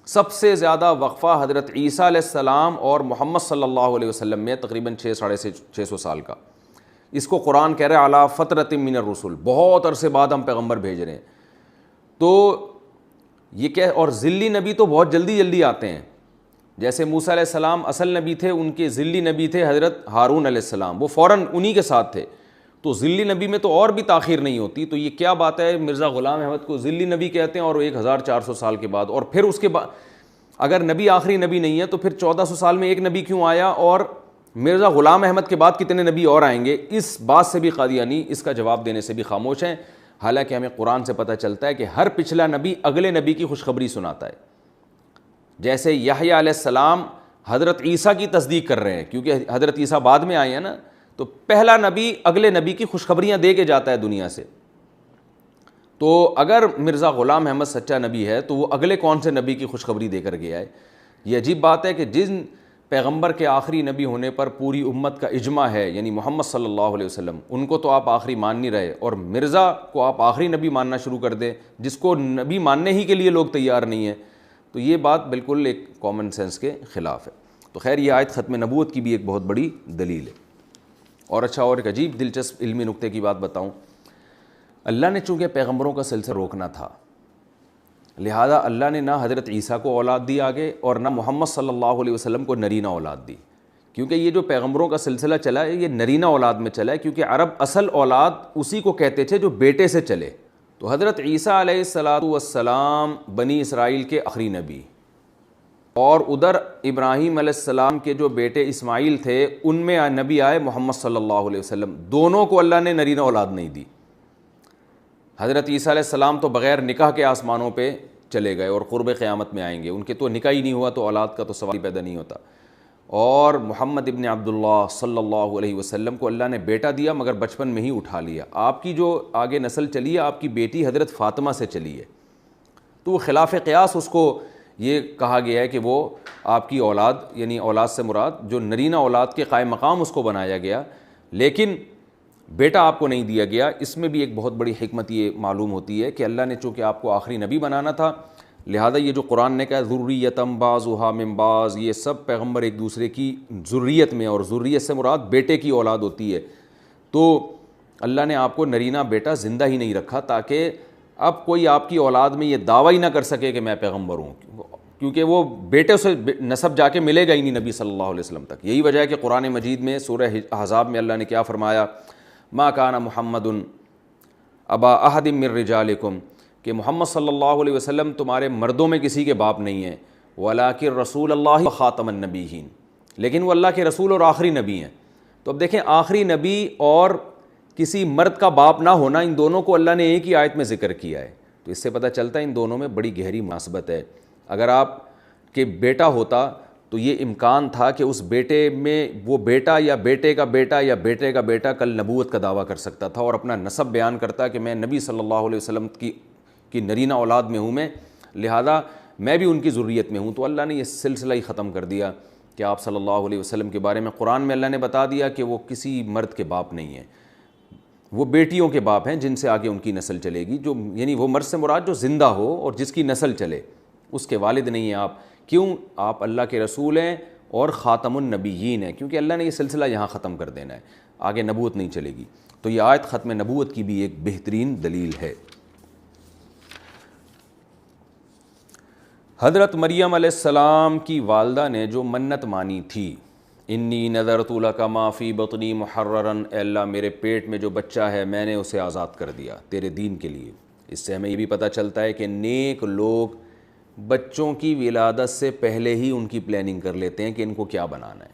سب سے زیادہ وقفہ حضرت عیسیٰ علیہ السلام اور محمد صلی اللہ علیہ وسلم میں تقریباً 600 سال کا. اس کو قرآن کہہ رہے علی فترۃ من الرسل، بہت عرصے بعد ہم پیغمبر بھیج رہے ہیں. تو یہ کہ اور ذلی نبی تو بہت جلدی آتے ہیں. جیسے موسیٰ علیہ السلام اصل نبی تھے، ان کے ذلی نبی تھے حضرت ہارون علیہ السلام، وہ فوراً انہی کے ساتھ تھے. تو ذلی نبی میں تو اور بھی تاخیر نہیں ہوتی. تو یہ کیا بات ہے، مرزا غلام احمد کو ذلی نبی کہتے ہیں اور 1400 سال کے بعد. اور پھر اس کے بعد اگر نبی آخری نبی نہیں ہے تو پھر 1400 سال میں ایک نبی کیوں آیا، اور مرزا غلام احمد کے بعد کتنے نبی اور آئیں گے؟ اس بات سے بھی قادیانی اس کا جواب دینے سے بھی خاموش ہیں. حالانکہ ہمیں قرآن سے پتہ چلتا ہے کہ ہر پچھلا نبی اگلے نبی کی خوشخبری سناتا ہے. جیسے یحییٰ علیہ السلام حضرت عیسیٰ کی تصدیق کر رہے ہیں کیونکہ حضرت عیسیٰ بعد میں آئے ہیں نا. تو پہلا نبی اگلے نبی کی خوشخبریاں دے کے جاتا ہے دنیا سے. تو اگر مرزا غلام احمد سچا نبی ہے تو وہ اگلے کون سے نبی کی خوشخبری دے کر گیا ہے؟ یہ عجیب بات ہے کہ جن پیغمبر کے آخری نبی ہونے پر پوری امت کا اجماع ہے، یعنی محمد صلی اللہ علیہ وسلم، ان کو تو آپ آخری مان نہیں رہے، اور مرزا کو آپ آخری نبی ماننا شروع کر دیں جس کو نبی ماننے ہی کے لیے لوگ تیار نہیں ہیں. تو یہ بات بالکل ایک کامن سینس کے خلاف ہے. تو خیر یہ آیت ختم نبوت کی بھی ایک بہت بڑی دلیل ہے. اور اچھا، اور ایک عجیب دلچسپ علمی نکتے کی بات بتاؤں. اللہ نے چونکہ پیغمبروں کا سلسلہ روکنا تھا، لہذا اللہ نے نہ حضرت عیسیٰ کو اولاد دی آگے، اور نہ محمد صلی اللہ علیہ وسلم کو نرینہ اولاد دی. کیونکہ یہ جو پیغمبروں کا سلسلہ چلا ہے یہ نرینہ اولاد میں چلا ہے، کیونکہ عرب اصل اولاد اسی کو کہتے تھے جو بیٹے سے چلے. تو حضرت عیسیٰ علیہ السلام بنی اسرائیل کے آخری نبی، اور ادھر ابراہیم علیہ السلام کے جو بیٹے اسماعیل تھے ان میں نبی آئے محمد صلی اللہ علیہ وسلم. دونوں کو اللہ نے نرینہ اولاد نہیں دی. حضرت عیسیٰ علیہ السلام تو بغیر نکاح کے آسمانوں پہ چلے گئے اور قرب قیامت میں آئیں گے، ان کے تو نکاح ہی نہیں ہوا تو اولاد کا تو سوال پیدا نہیں ہوتا. اور محمد ابن عبداللہ صلی اللہ علیہ وسلم کو اللہ نے بیٹا دیا مگر بچپن میں ہی اٹھا لیا. آپ کی جو آگے نسل چلی ہے آپ کی بیٹی حضرت فاطمہ سے چلی ہے، تو وہ خلاف قیاس اس کو یہ کہا گیا ہے کہ وہ آپ کی اولاد، یعنی اولاد سے مراد جو نرینہ اولاد کے قائم مقام اس کو بنایا گیا، لیکن بیٹا آپ کو نہیں دیا گیا. اس میں بھی ایک بہت بڑی حکمت یہ معلوم ہوتی ہے کہ اللہ نے چونکہ آپ کو آخری نبی بنانا تھا، لہذا یہ جو قرآن نے کہا ذریۃ بعضھا من بعض، یہ سب پیغمبر ایک دوسرے کی ذریت میں، اور ذریت سے مراد بیٹے کی اولاد ہوتی ہے. تو اللہ نے آپ کو نرینہ بیٹا زندہ ہی نہیں رکھا تاکہ اب کوئی آپ کی اولاد میں یہ دعویٰ ہی نہ کر سکے کہ میں پیغمبر ہوں، کیونکہ وہ بیٹے سے نسب جا کے ملے گا ہی نہیں نبی صلی اللہ علیہ وسلم تک. یہی وجہ ہے کہ قرآن مجید میں سورہ احزاب میں اللہ نے کیا فرمایا، ما کان محمد ابا احد من رجالکم، کہ محمد صلی اللہ علیہ وسلم تمہارے مردوں میں کسی کے باپ نہیں ہیں، ولکن رسول اللہ خاتم النبیین، لیکن وہ اللہ کے رسول اور آخری نبی ہیں۔ تو اب دیکھیں، آخری نبی اور کسی مرد کا باپ نہ ہونا، ان دونوں کو اللہ نے ایک ہی آیت میں ذکر کیا ہے۔ تو اس سے پتہ چلتا ہے ان دونوں میں بڑی گہری مناسبت ہے۔ اگر آپ کے بیٹا ہوتا تو یہ امکان تھا کہ اس بیٹے میں وہ بیٹا یا بیٹے کا بیٹا یا بیٹے کا بیٹا کل نبوت کا دعویٰ کر سکتا تھا اور اپنا نسب بیان کرتا کہ میں نبی صلی اللہ علیہ وسلم کی نرینہ اولاد میں ہوں، میں لہذا میں بھی ان کی ذریت میں ہوں۔ تو اللہ نے یہ سلسلہ ہی ختم کر دیا کہ آپ صلی اللہ علیہ وسلم کے بارے میں قرآن میں اللہ نے بتا دیا کہ وہ کسی مرد کے باپ نہیں ہیں، وہ بیٹیوں کے باپ ہیں جن سے آگے ان کی نسل چلے گی، جو یعنی وہ مرد سے مراد جو زندہ ہو اور جس کی نسل چلے، اس کے والد نہیں ہیں آپ۔ کیوں؟ آپ اللہ کے رسول ہیں اور خاتم النبیین ہیں، کیونکہ اللہ نے یہ سلسلہ یہاں ختم کر دینا ہے، آگے نبوت نہیں چلے گی۔ تو یہ آیت ختم نبوت کی بھی ایک بہترین دلیل ہے۔ حضرت مریم علیہ السلام کی والدہ نے جو منت مانی تھی، انی نذرت لک ما فی بطنی محررا، اے اللہ میرے پیٹ میں جو بچہ ہے میں نے اسے آزاد کر دیا تیرے دین کے لیے۔ اس سے ہمیں یہ بھی پتہ چلتا ہے کہ نیک لوگ بچوں کی ولادت سے پہلے ہی ان کی پلاننگ کر لیتے ہیں کہ ان کو کیا بنانا ہے۔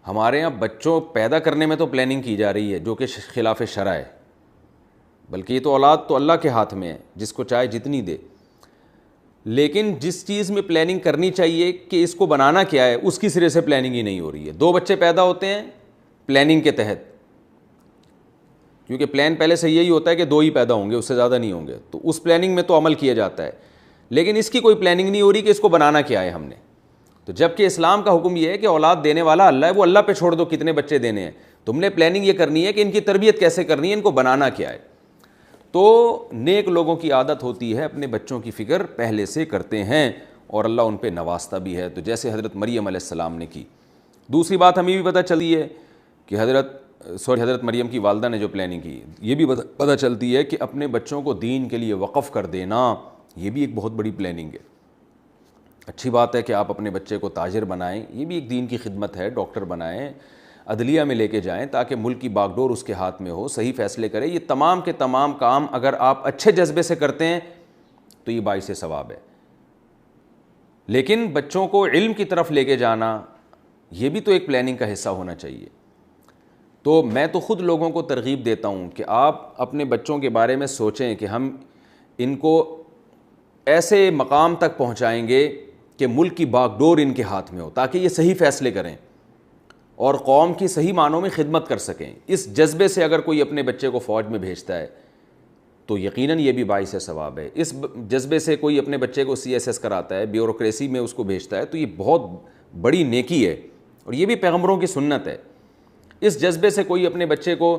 ہمارے ہاں بچوں پیدا کرنے میں تو پلاننگ کی جا رہی ہے جو کہ خلاف شرع ہے، بلکہ یہ تو اولاد تو اللہ کے ہاتھ میں ہے، جس کو چاہے جتنی دے، لیکن جس چیز میں پلاننگ کرنی چاہیے کہ اس کو بنانا کیا ہے، اس کی سرے سے پلاننگ ہی نہیں ہو رہی ہے۔ 2 بچے پیدا ہوتے ہیں پلاننگ کے تحت، کیونکہ پلان پہلے سے یہی ہوتا ہے کہ 2 ہی پیدا ہوں گے، اس سے زیادہ نہیں ہوں گے، تو اس پلاننگ میں تو عمل کیا جاتا ہے، لیکن اس کی کوئی پلاننگ نہیں ہو رہی کہ اس کو بنانا کیا ہے ہم نے۔ تو جبکہ اسلام کا حکم یہ ہے کہ اولاد دینے والا اللہ ہے، وہ اللہ پہ چھوڑ دو کتنے بچے دینے ہیں، تم نے پلاننگ یہ کرنی ہے کہ ان کی تربیت کیسے کرنی ہے، ان کو بنانا کیا ہے۔ تو نیک لوگوں کی عادت ہوتی ہے اپنے بچوں کی فکر پہلے سے کرتے ہیں اور اللہ ان پہ نوازتا بھی ہے، تو جیسے حضرت مریم علیہ السلام نے کی۔ دوسری بات ہمیں بھی پتہ چلی ہے کہ حضرت مریم کی والدہ نے جو پلاننگ کی، یہ بھی پتہ چلتی ہے کہ اپنے بچوں کو دین کے لیے وقف کر دینا یہ بھی ایک بہت بڑی پلاننگ ہے۔ اچھی بات ہے کہ آپ اپنے بچے کو تاجر بنائیں، یہ بھی ایک دین کی خدمت ہے، ڈاکٹر بنائیں، عدلیہ میں لے کے جائیں تاکہ ملک کی باغ ڈور اس کے ہاتھ میں ہو، صحیح فیصلے کرے۔ یہ تمام کے تمام کام اگر آپ اچھے جذبے سے کرتے ہیں تو یہ باعث ثواب ہے، لیکن بچوں کو علم کی طرف لے کے جانا یہ بھی تو ایک پلاننگ کا حصہ ہونا چاہیے۔ تو میں تو خود لوگوں کو ترغیب دیتا ہوں کہ آپ اپنے بچوں کے بارے میں سوچیں کہ ہم ان کو ایسے مقام تک پہنچائیں گے کہ ملک کی باغ ڈور ان کے ہاتھ میں ہو، تاکہ یہ صحیح فیصلے کریں اور قوم کی صحیح معنوں میں خدمت کر سکیں۔ اس جذبے سے اگر کوئی اپنے بچے کو فوج میں بھیجتا ہے تو یقیناً یہ بھی باعث ثواب ہے۔ اس جذبے سے کوئی اپنے بچے کو CSS کراتا ہے، بیوروکریسی میں اس کو بھیجتا ہے، تو یہ بہت بڑی نیکی ہے اور یہ بھی پیغمبروں کی سنت ہے۔ اس جذبے سے کوئی اپنے بچے کو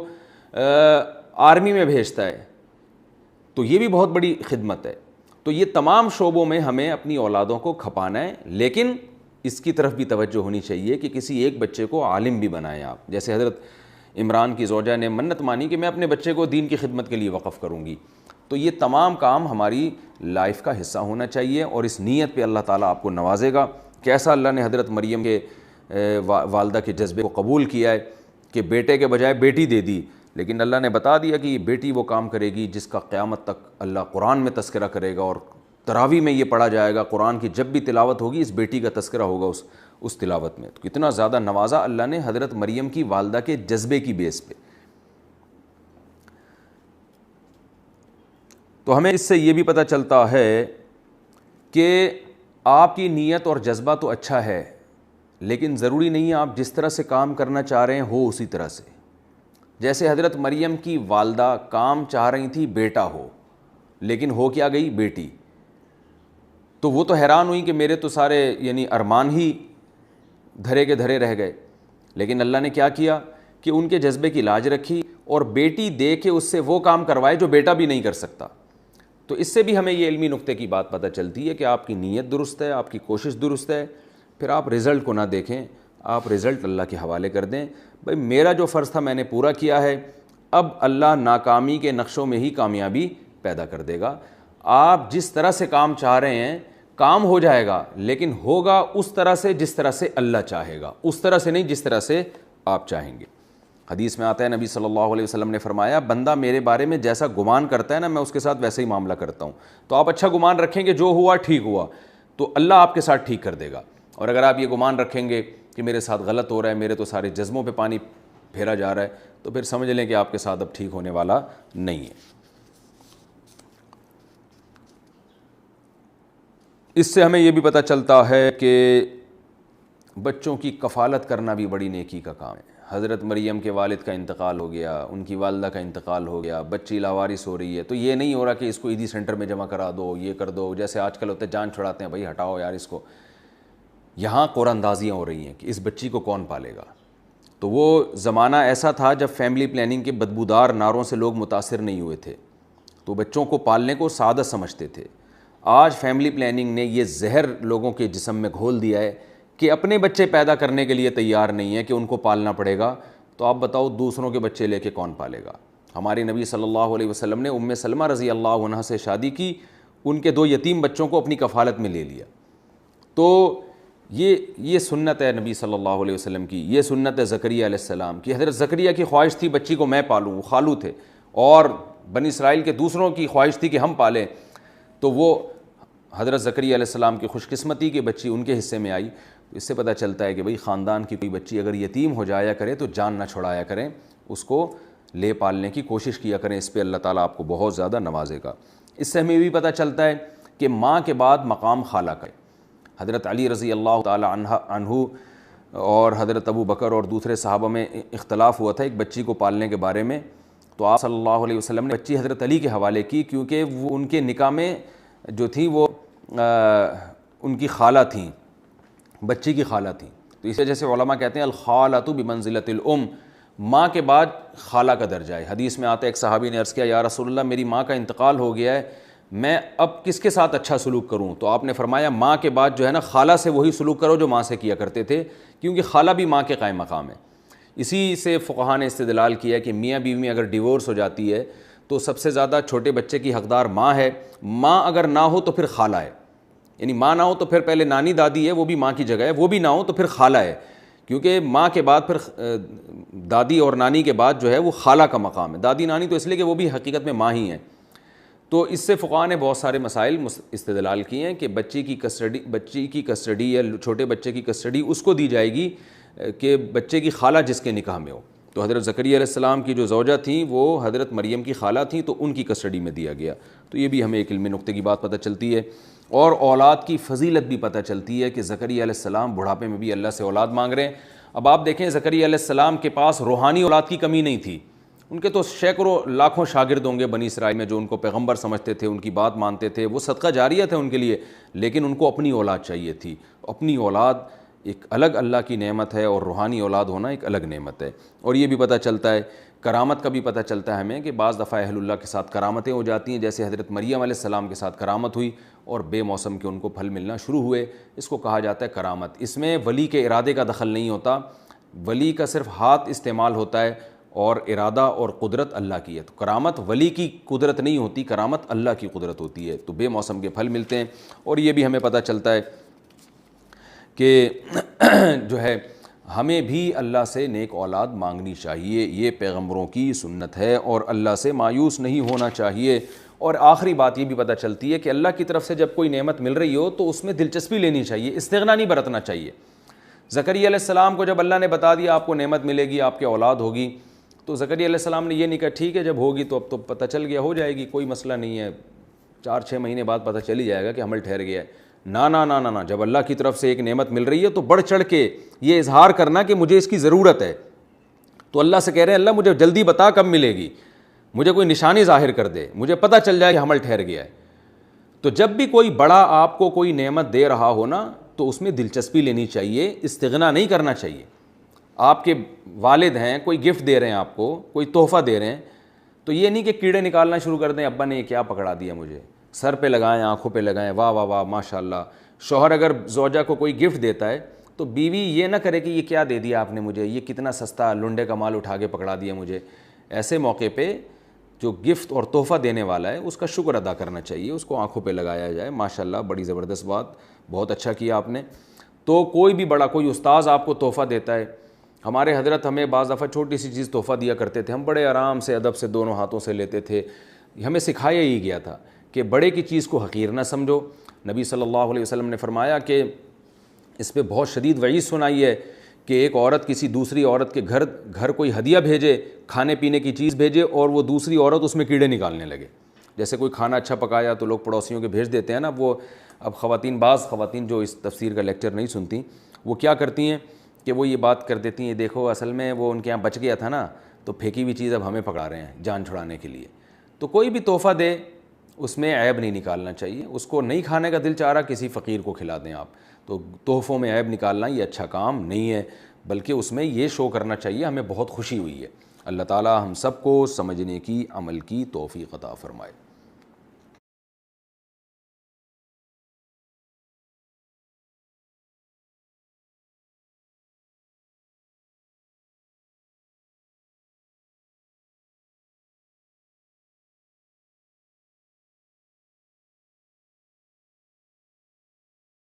آرمی میں بھیجتا ہے تو یہ بھی بہت بڑی خدمت ہے۔ تو یہ تمام شعبوں میں ہمیں اپنی اولادوں کو کھپانا ہے، لیکن اس کی طرف بھی توجہ ہونی چاہیے کہ کسی ایک بچے کو عالم بھی بنائیں آپ۔ جیسے حضرت عمران کی زوجہ نے منت مانی کہ میں اپنے بچے کو دین کی خدمت کے لیے وقف کروں گی۔ تو یہ تمام کام ہماری لائف کا حصہ ہونا چاہیے اور اس نیت پہ اللہ تعالیٰ آپ کو نوازے گا۔ کیسا اللہ نے حضرت مریم کے والدہ کے جذبے کو قبول کیا ہے کہ بیٹے کے بجائے بیٹی دے دی، لیکن اللہ نے بتا دیا کہ یہ بیٹی وہ کام کرے گی جس کا قیامت تک اللہ قرآن میں تذکرہ کرے گا، اور تراویح میں یہ پڑھا جائے گا، قرآن کی جب بھی تلاوت ہوگی اس بیٹی کا تذکرہ ہوگا اس تلاوت میں۔ تو کتنا زیادہ نوازا اللہ نے حضرت مریم کی والدہ کے جذبے کی بیس پہ۔ تو ہمیں اس سے یہ بھی پتہ چلتا ہے کہ آپ کی نیت اور جذبہ تو اچھا ہے، لیکن ضروری نہیں ہے آپ جس طرح سے کام کرنا چاہ رہے ہیں ہو اسی طرح سے۔ جیسے حضرت مریم کی والدہ کام چاہ رہی تھی بیٹا ہو، لیکن ہو کیا گئی؟ بیٹی۔ تو وہ تو حیران ہوئی کہ میرے تو سارے یعنی ارمان ہی دھرے کے دھرے رہ گئے، لیکن اللہ نے کیا کیا کہ ان کے جذبے کی لاج رکھی اور بیٹی دے کے اس سے وہ کام کروائے جو بیٹا بھی نہیں کر سکتا۔ تو اس سے بھی ہمیں یہ علمی نقطے کی بات پتہ چلتی ہے کہ آپ کی نیت درست ہے، آپ کی کوشش درست ہے، پھر آپ رزلٹ کو نہ دیکھیں، آپ رزلٹ اللہ کے حوالے کر دیں۔ بھائی میرا جو فرض تھا میں نے پورا کیا ہے، اب اللہ ناکامی کے نقشوں میں ہی کامیابی پیدا کر دے گا۔ آپ جس طرح سے کام چاہ رہے ہیں کام ہو جائے گا، لیکن ہوگا اس طرح سے جس طرح سے اللہ چاہے گا، اس طرح سے نہیں جس طرح سے آپ چاہیں گے۔ حدیث میں آتا ہے نبی صلی اللہ علیہ وسلم نے فرمایا بندہ میرے بارے میں جیسا گمان کرتا ہے نا میں اس کے ساتھ ویسے ہی معاملہ کرتا ہوں. تو آپ اچھا گمان رکھیں گے جو ہوا ٹھیک ہوا تو اللہ آپ کے ساتھ ٹھیک کر دے گا. اور اگر آپ یہ گمان رکھیں گے کہ میرے ساتھ غلط ہو رہا ہے, میرے تو سارے جذبوں پہ پانی پھیرا جا رہا ہے, تو پھر سمجھ لیں کہ آپ کے ساتھ اب ٹھیک ہونے والا نہیں ہے. اس سے ہمیں یہ بھی پتہ چلتا ہے کہ بچوں کی کفالت کرنا بھی بڑی نیکی کا کام ہے. حضرت مریم کے والد کا انتقال ہو گیا, ان کی والدہ کا انتقال ہو گیا, بچی لاوارث ہو رہی ہے, تو یہ نہیں ہو رہا کہ اس کو عیدی سینٹر میں جمع کرا دو, یہ کر دو, جیسے آج کل ہوتے ہیں جان چھڑاتے ہیں, بھائی ہٹاؤ یار اس کو. یہاں قرآن اندازیاں ہو رہی ہیں کہ اس بچی کو کون پالے گا. تو وہ زمانہ ایسا تھا جب فیملی پلاننگ کے بدبودار نعروں سے لوگ متاثر نہیں ہوئے تھے, تو بچوں کو پالنے کو سعادت سمجھتے تھے. آج فیملی پلاننگ نے یہ زہر لوگوں کے جسم میں گھول دیا ہے کہ اپنے بچے پیدا کرنے کے لیے تیار نہیں ہے کہ ان کو پالنا پڑے گا, تو آپ بتاؤ دوسروں کے بچے لے کے کون پالے گا. ہمارے نبی صلی اللہ علیہ وسلم نے ام سلمہ رضی اللہ عنہا سے شادی کی, ان کے 2 یتیم بچوں کو اپنی کفالت میں لے لیا. تو یہ سنت ہے نبی صلی اللہ علیہ وسلم کی, یہ سنت ہے زکریا علیہ السلام کی. حضرت زکریا کی خواہش تھی بچی کو میں پالوں, وہ خالو تھے, اور بنی اسرائیل کے دوسروں کی خواہش تھی کہ ہم پالیں, تو وہ حضرت زکریا علیہ السلام کی خوش قسمتی کی بچی ان کے حصے میں آئی. اس سے پتہ چلتا ہے کہ بھئی خاندان کی کوئی بچی اگر یتیم ہو جایا کرے تو جان نہ چھڑایا کریں, اس کو لے پالنے کی کوشش کیا کریں, اس پہ اللہ تعالیٰ آپ کو بہت زیادہ نوازے گا. اس سے ہمیں بھی پتہ چلتا ہے کہ ماں کے بعد مقام خالہ کا ہے. حضرت علی رضی اللہ تعالیٰ عنہ اور حضرت ابو بکر اور دوسرے صحابہ میں اختلاف ہوا تھا ایک بچی کو پالنے کے بارے میں, تو آپ صلی اللہ علیہ وسلم نے بچی حضرت علی کے حوالے کی, کیونکہ وہ ان کے نکاح میں جو تھی وہ ان کی خالہ تھیں, بچی کی خالہ تھیں. تو اس وجہ سے علماء کہتے ہیں الخالۃ بمنزلۃ الام, ماں کے بعد خالہ کا درجہ ہے. حدیث میں آتا ہے ایک صحابی نے عرض کیا یا رسول اللہ میری ماں کا انتقال ہو گیا ہے, میں اب کس کے ساتھ اچھا سلوک کروں؟ تو آپ نے فرمایا ماں کے بعد جو ہے نا خالہ سے وہی سلوک کرو جو ماں سے کیا کرتے تھے, کیونکہ خالہ بھی ماں کے قائم مقام ہے. اسی سے فقہاء نے استدلال کیا کہ میاں بیوی میں اگر ڈیورس ہو جاتی ہے تو سب سے زیادہ چھوٹے بچے کی حقدار ماں ہے, ماں اگر نہ ہو تو پھر خالہ ہے. یعنی ماں نہ ہو تو پھر پہلے نانی دادی ہے, وہ بھی ماں کی جگہ ہے, وہ بھی نہ ہو تو پھر خالہ ہے, کیونکہ ماں کے بعد پھر دادی اور نانی کے بعد جو ہے وہ خالہ کا مقام ہے. دادی نانی تو اس لیے کہ وہ بھی حقیقت میں ماں ہی ہیں. تو اس سے فقہاء نے بہت سارے مسائل استدلال کیے ہیں کہ بچی کی کسٹڈی یا چھوٹے بچے کی کسٹڈی اس کو دی جائے گی کہ بچے کی خالہ جس کے نکاح میں ہو. تو حضرت زکریا علیہ السلام کی جو زوجہ تھیں وہ حضرت مریم کی خالہ تھیں, تو ان کی کسٹڈی میں دیا گیا. تو یہ بھی ہمیں ایک علمی نقطے کی بات پتہ چلتی ہے, اور اولاد کی فضیلت بھی پتہ چلتی ہے کہ زکریا علیہ السلام بڑھاپے میں بھی اللہ سے اولاد مانگ رہے ہیں. اب آپ دیکھیں زکریا علیہ السلام کے پاس روحانی اولاد کی کمی نہیں تھی, ان کے تو سینکڑوں لاکھوں شاگرد ہوں گے بنی اسرائیل میں جو ان کو پیغمبر سمجھتے تھے, ان کی بات مانتے تھے, وہ صدقہ جاریہ تھے ان کے لیے, لیکن ان کو اپنی اولاد چاہیے تھی. اپنی اولاد ایک الگ اللہ کی نعمت ہے, اور روحانی اولاد ہونا ایک الگ نعمت ہے. اور یہ بھی پتہ چلتا ہے, کرامت کا بھی پتہ چلتا ہے ہمیں کہ بعض دفعہ اہل اللہ کے ساتھ کرامتیں ہو جاتی ہیں, جیسے حضرت مریم علیہ السلام کے ساتھ کرامت ہوئی اور بے موسم کے ان کو پھل ملنا شروع ہوئے, اس کو کہا جاتا ہے کرامت. اس میں ولی کے ارادے کا دخل نہیں ہوتا, ولی کا صرف ہاتھ استعمال ہوتا ہے, اور ارادہ اور قدرت اللہ کی ہے. تو کرامت ولی کی قدرت نہیں ہوتی, کرامت اللہ کی قدرت ہوتی ہے. تو بے موسم کے پھل ملتے ہیں. اور یہ بھی ہمیں پتہ چلتا ہے کہ جو ہے ہمیں بھی اللہ سے نیک اولاد مانگنی چاہیے, یہ پیغمبروں کی سنت ہے, اور اللہ سے مایوس نہیں ہونا چاہیے. اور آخری بات یہ بھی پتہ چلتی ہے کہ اللہ کی طرف سے جب کوئی نعمت مل رہی ہو تو اس میں دلچسپی لینی چاہیے, استغنا نہیں برتنا چاہیے. زکریا علیہ السلام کو جب اللہ نے بتا دیا آپ کو نعمت ملے گی, آپ کے اولاد ہوگی, تو زکریا علیہ السلام نے یہ نہیں کہا ٹھیک ہے جب ہوگی تو اب تو پتہ چل گیا ہو جائے گی, کوئی مسئلہ نہیں ہے, 4-6 مہینے بعد پتہ چل ہی جائے گا کہ حمل ٹھہر گیا ہے. نا نا نا نا, جب اللہ کی طرف سے ایک نعمت مل رہی ہے تو بڑھ چڑھ کے یہ اظہار کرنا کہ مجھے اس کی ضرورت ہے. تو اللہ سے کہہ رہے ہیں اللہ مجھے جلدی بتا کب ملے گی, مجھے کوئی نشانی ظاہر کر دے, مجھے پتہ چل جائے کہ حمل ٹھہر گیا ہے. تو جب بھی کوئی بڑا آپ کو کوئی نعمت دے رہا ہو نا تو اس میں دلچسپی لینی چاہیے, استغنا نہیں کرنا چاہیے. آپ کے والد ہیں, کوئی گفٹ دے رہے ہیں آپ کو, کوئی تحفہ دے رہے ہیں, تو یہ نہیں کہ کیڑے نکالنا شروع کر دیں, ابا نے یہ کیا پکڑا دیا مجھے, سر پہ لگائیں, آنکھوں پہ لگائیں, واہ واہ واہ ماشاء اللہ. شوہر اگر زوجہ کو کوئی گفٹ دیتا ہے تو بیوی یہ نہ کرے کہ یہ کیا دے دیا آپ نے مجھے, یہ کتنا سستا لنڈے کا مال اٹھا کے پکڑا دیا مجھے. ایسے موقع پہ جو گفٹ اور تحفہ دینے والا ہے اس کا شکر ادا کرنا چاہیے, اس کو آنکھوں پہ لگایا جائے, ماشاء اللہ بڑی زبردست بات, بہت اچھا کیا آپ نے. تو کوئی بھی بڑا, کوئی استاذ آپ کو تحفہ دیتا ہے, ہمارے حضرت ہمیں بعض دفعہ چھوٹی سی چیز تحفہ دیا کرتے تھے، ہم بڑے آرام سے ادب سے دونوں ہاتھوں سے لیتے تھے. ہمیں سکھایا ہی گیا تھا کہ بڑے کی چیز کو حقیر نہ سمجھو. نبی صلی اللہ علیہ وسلم نے فرمایا کہ اس پہ بہت شدید وعید سنائی ہے کہ ایک عورت کسی دوسری عورت کے گھر کوئی ہدیہ بھیجے، کھانے پینے کی چیز بھیجے، اور وہ دوسری عورت اس میں کیڑے نکالنے لگے. جیسے کوئی کھانا اچھا پکایا تو لوگ پڑوسیوں کے بھیج دیتے ہیں نا. وہ اب بعض خواتین جو اس تفسیر کا لیکچر نہیں سنتی، وہ کیا کرتی ہیں کہ وہ یہ بات کر دیتی ہیں، دیکھو اصل میں وہ ان کے یہاں بچ گیا تھا نا، تو پھینکی ہوئی چیز اب ہمیں پکڑا رہے ہیں جان چھڑانے کے لیے. تو کوئی بھی تحفہ دیں اس میں عیب نہیں نکالنا چاہیے. اس کو نہیں کھانے کا دل چاہ رہا، کسی فقیر کو کھلا دیں آپ. تو تحفوں میں عیب نکالنا یہ اچھا کام نہیں ہے، بلکہ اس میں یہ شو کرنا چاہیے ہمیں بہت خوشی ہوئی ہے. اللہ تعالی ہم سب کو سمجھنے کی، عمل کی توفیق عطا فرمائے.